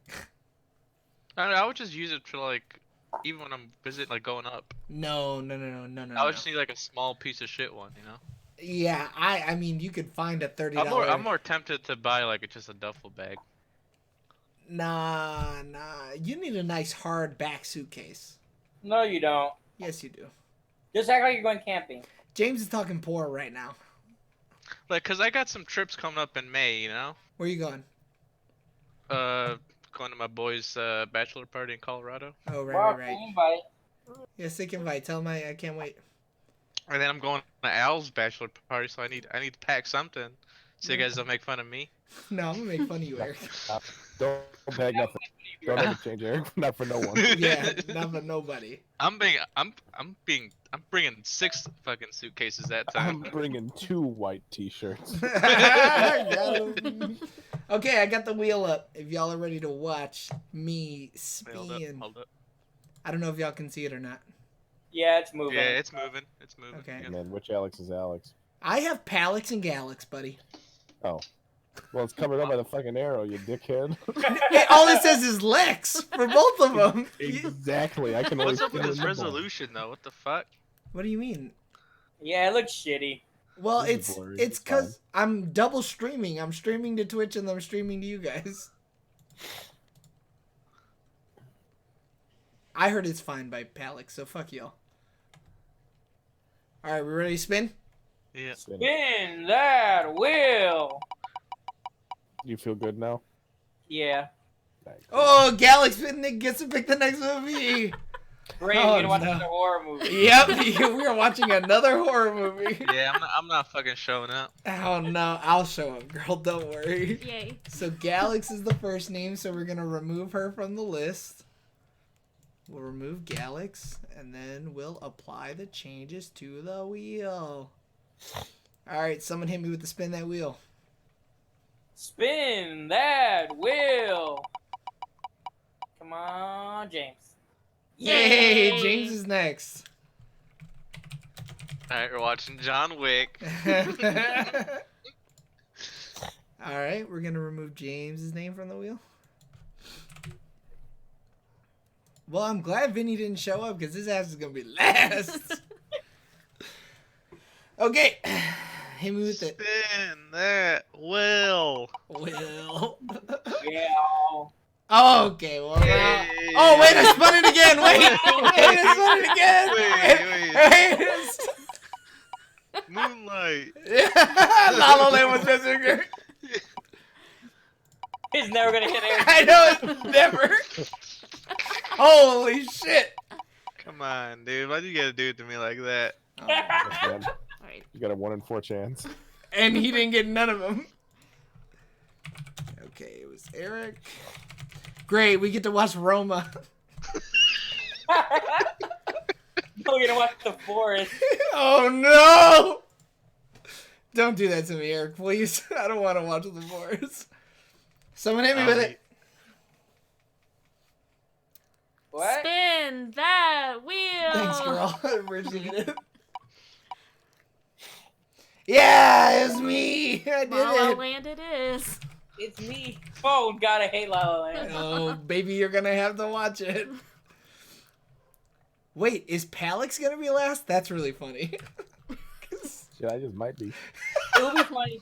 S2: I don't know, I would just use it for like, even when I'm visiting, like going up.
S1: No.
S2: I would just need like a small piece of shit one, you know.
S1: Yeah, I mean, you could find a $30.
S2: I'm more tempted to buy like just a duffel bag.
S1: Nah. You need a nice hard back suitcase.
S3: No, you don't.
S1: Yes, you do.
S3: Just act like you're going camping.
S1: James is talking poor right now.
S2: Like, cause I got some trips coming up in May, you know.
S1: Where you going?
S2: Going to my boy's bachelor party in Colorado,
S1: Oh,
S3: Wow,
S1: right.
S3: invite.
S1: Yeah, sick invite. Tell him I can't wait.
S2: and then I'm going to Al's bachelor party, so I need to pack something, so you guys don't make fun of me.
S1: No, I'm gonna make fun of you, Eric.
S5: Don't bag nothing. Don't ever change, Eric. Not for no one.
S1: Yeah, not for nobody.
S2: I'm bringing 6 fucking suitcases that
S5: I'm
S2: time.
S5: bringing 2 white T-shirts.
S1: Got him. Okay, I got the wheel up. If y'all are ready to watch me
S2: Hold up,
S1: spin.
S2: hold up.
S1: I don't know if y'all can see it or not.
S3: Yeah, it's moving.
S2: Yeah, it's moving. It's moving.
S1: Okay.
S2: Yeah.
S5: And then which Alex is Alex?
S1: I have Palix and Galix, buddy.
S5: Oh. Well, it's covered up by the fucking arrow, you dickhead.
S1: All it says is Lex for both of them.
S5: Exactly. I can always
S2: What's up with
S5: fill
S2: this
S5: in the blank.
S2: resolution though? What the fuck?
S1: What do you mean?
S3: Yeah, it looks shitty.
S1: Well,
S5: This is
S1: it's
S5: blurry,
S1: it's
S5: it's fine.
S1: because I'm double streaming. I'm streaming to Twitch and I'm streaming to you guys. I heard it's fine by Palix, so fuck y'all. All right, we ready to spin?
S2: Yeah.
S3: Spin that wheel.
S5: You feel good now?
S3: Yeah.
S5: Nice.
S1: Oh, Galix Nick gets to pick the next movie.
S3: Great,
S1: Oh,
S3: we're gonna watch
S1: no.
S3: another horror movie.
S1: Yep, we are watching another horror movie.
S2: Yeah, I'm not fucking showing up.
S1: Oh no, I'll show up, girl. Don't worry.
S4: Yay.
S1: So Galix is the first name, so we're gonna remove her from the list. We'll remove Galix, and then we'll apply the changes to the wheel. All right, someone hit me with the spin that wheel.
S3: Spin that wheel. Come on, James.
S1: Yay!
S4: Yay.
S1: James is next.
S2: All right, we're watching John Wick.
S1: All right, we're gonna remove James's name from the wheel. Well, I'm glad Vinny didn't show up because his ass is gonna be last. Okay, hit me with it.
S2: Spin that wheel.
S1: Will.
S3: Yeah.
S1: Oh, okay, well now.
S2: Yay.
S1: Oh wait, I spun it again. Wait, I spun it again.
S2: Wait. Moonlight.
S1: La La Land was missing her.
S3: He's never gonna hit Eric.
S1: I know it's never. Holy shit.
S2: Come on, dude. Why'd you gotta do it to me like that?
S5: That's good.
S4: Alright.
S5: You got a 1 in 4 chance.
S1: And he didn't get none of them. Okay, it was Eric. Great, we get to watch Roma.
S3: We're gonna watch The Forest.
S1: Oh no! Don't do that to me, Eric, please. I don't want to watch The Forest. Someone hit me with it.
S3: What?
S4: Spin that wheel.
S1: Thanks, girl. I appreciate it. Yeah, it's me. I did
S4: La La
S1: it.
S4: Land it is.
S3: It's me. Oh, gotta hate La La Land.
S1: Oh, baby, you're gonna have to watch it. Wait, is Palix gonna be last? That's really funny.
S5: Shit, I just might be.
S3: It would be funny.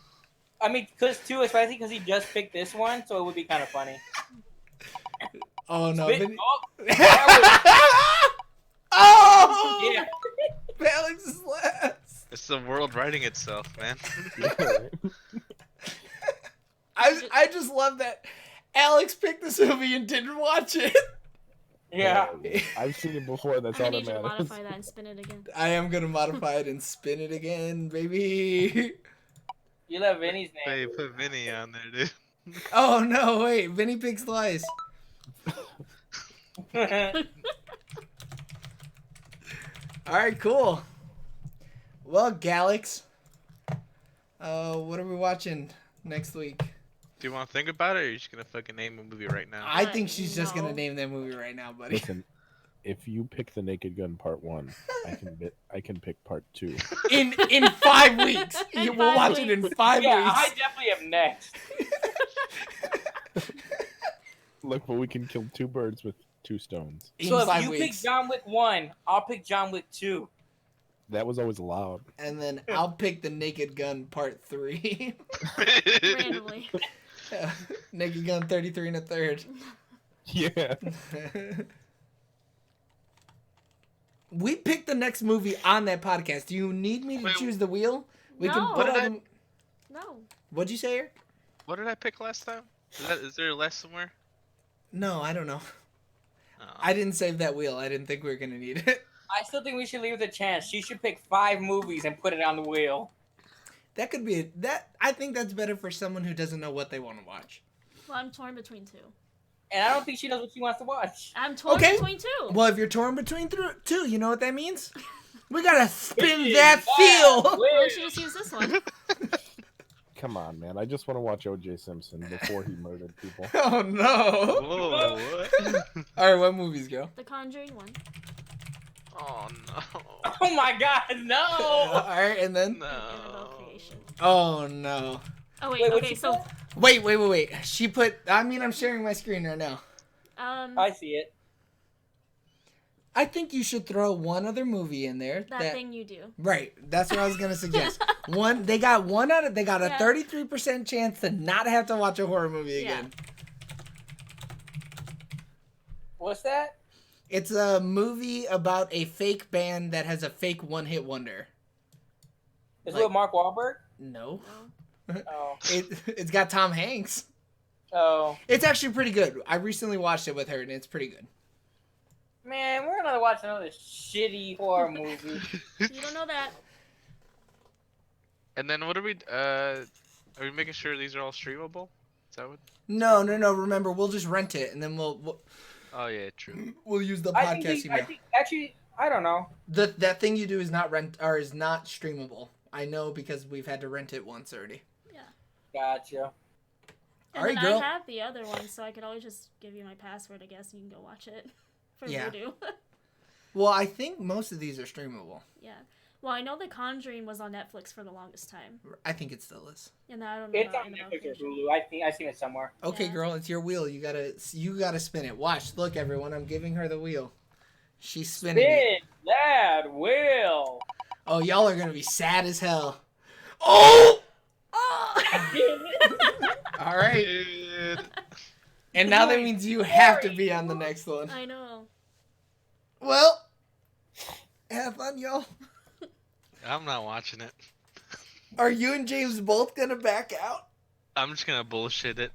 S3: I mean, especially because he just picked this one, so it would be kind of funny.
S1: Oh no.
S3: Spit-
S1: Vinny-
S3: oh,
S1: Oh!
S3: yeah.
S1: Palix is last.
S2: It's the world writing itself, man.
S5: Yeah, right.
S1: I just love that Alex picked this movie and didn't watch it.
S3: Yeah.
S5: I've seen it before. That's
S4: I
S5: all
S4: need
S5: that
S4: you to
S5: matters.
S4: modify that and spin it again.
S1: I am gonna modify it and spin it again, baby.
S3: You love Vinny's
S2: Hey,
S3: name.
S2: put Vinny on there, dude.
S1: Oh no, wait, Vinny picks twice. Alright, cool. Well, Galix. What are we watching next week?
S2: Do you want to think about it, or are you just gonna fucking name a movie right now?
S1: I think she's just
S4: no.
S1: gonna name that movie right now, buddy.
S5: Listen, if you pick The Naked Gun Part 1, I can pick Part 2.
S1: In 5 weeks.
S4: In
S1: We'll
S4: 5
S1: watch it in 5
S3: Yeah,
S1: weeks.
S3: I definitely am next.
S5: Look, but we can kill 2 birds with 2 stones.
S1: In
S3: So if
S1: 5
S3: you pick
S1: weeks.
S3: John Wick 1, I'll pick John Wick 2.
S5: That was always allowed.
S1: And then I'll pick the Naked Gun Part 3.
S4: Randomly.
S1: Naked Gun 33 and a third.
S5: Yeah.
S1: We picked the next movie on that podcast. Do you need me to
S2: Wait,
S1: choose the wheel? We can
S4: No.
S1: put
S2: What did
S1: on.
S4: No.
S1: What'd you say, Eric?
S2: What did I pick last time? Is there less somewhere?
S1: No, I don't know.
S2: Oh.
S1: I didn't save that wheel. I didn't think we were gonna need it.
S3: I still think we should leave it a chance. She should pick 5 movies and put it on the wheel.
S1: That could be I think that's better for someone who doesn't know what they want to watch.
S4: Well, I'm torn between 2.
S3: And I don't think she knows what she wants to watch.
S4: I'm torn
S1: Okay.
S4: between 2.
S1: Well, if you're torn between two, you know what that means? We gotta spin
S3: Spin
S1: that
S3: that
S1: wheel.
S4: Why
S3: wheel.
S4: don't you just use this one?
S5: Come on, man. I just want to watch O.J. Simpson before he murdered people.
S1: Oh no!
S2: Whoa, what?
S1: All right, what movies go?
S4: The Conjuring 1.
S2: Oh no.
S3: Oh my God,
S1: All
S3: no!
S1: right, and then.
S2: No.
S4: Annabelle creation.
S1: Oh no.
S4: Oh wait,
S3: Wait, what'd
S4: okay,
S3: you
S4: so
S3: put?
S1: Wait. She put. I mean, I'm sharing my screen right now.
S3: I see it.
S1: I think you should throw one other movie in there.
S4: that thing you do.
S1: Right. That's what I was gonna suggest. They got a
S4: Yeah.
S1: 33% chance to not have to watch a horror movie
S4: Yeah.
S1: again.
S3: What's that?
S1: It's a movie about a fake band that has a fake one-hit wonder.
S3: Is
S1: Like-
S3: it with Mark Wahlberg?
S1: No.
S4: No.
S3: Oh.
S1: It's got Tom Hanks.
S3: Oh.
S1: It's actually pretty good. I recently watched it with her, and it's pretty good.
S3: Man, we're gonna watch another shitty horror movie.
S4: You don't know that.
S2: And then what are we we making sure these are all streamable? Is that what?
S1: No. Remember, we'll just rent it, and then we'll
S2: Oh yeah, true.
S1: use the
S3: I
S1: podcast email.
S3: think actually, I don't know.
S1: That thing you do is not is not streamable. I know because we've had to rent it once already.
S3: Gotcha.
S4: And
S1: Alright,
S4: then
S1: girl.
S4: I have the other one, so I could always just give you my password, I guess, and you can go watch it. For
S1: Yeah.
S4: Voodoo.
S1: Well, I think most of these are streamable.
S4: Yeah. Well, I know The Conjuring was on Netflix for the longest time.
S1: I think it still is.
S4: And I don't know
S3: It's
S4: about
S3: on
S4: Annabelle
S3: Netflix or
S4: Creation.
S3: Hulu. I think I've seen it somewhere.
S1: Okay,
S4: Yeah.
S1: girl, it's your wheel. You gotta spin it. Watch, look, everyone. I'm giving her the wheel. She's spinning it.
S3: Spin that wheel.
S1: Oh, y'all are gonna be sad as hell. Oh! All right.
S2: Dude.
S1: And now that means you have to be on the next one.
S4: I know.
S1: Well, have fun, y'all.
S2: I'm not watching it.
S1: Are you and James both gonna back out?
S2: I'm just gonna bullshit it.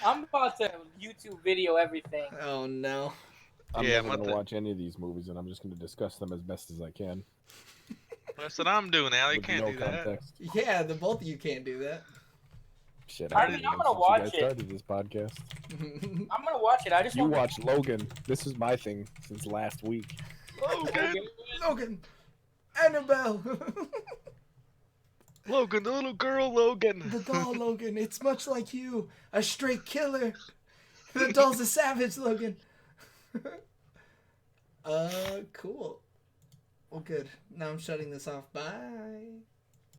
S3: I'm about to YouTube video everything.
S1: Oh no.
S5: I'm
S2: Yeah,
S5: never
S2: what
S5: gonna
S2: the-
S5: watch any of these movies, and I'm just gonna discuss them as best as I can.
S2: That's what I'm doing now. You
S5: with
S2: can't
S5: no
S2: do that.
S5: context.
S1: Yeah, the both of you can't do that.
S5: Shit,
S3: I
S5: I've
S3: mean,
S5: been
S3: I'm
S5: doing
S3: gonna
S5: since
S3: watch
S5: you guys
S3: it.
S5: started this podcast.
S3: I'm gonna watch it. I just
S5: You
S3: want
S5: watched Logan. This is my thing since last week.
S2: Logan,
S1: Logan, Annabelle,
S2: Logan, the little girl, Logan.
S1: the doll, Logan. It's much like you, a straight killer. The doll's a savage, Logan. Cool. Well, good. Now I'm shutting this off. Bye.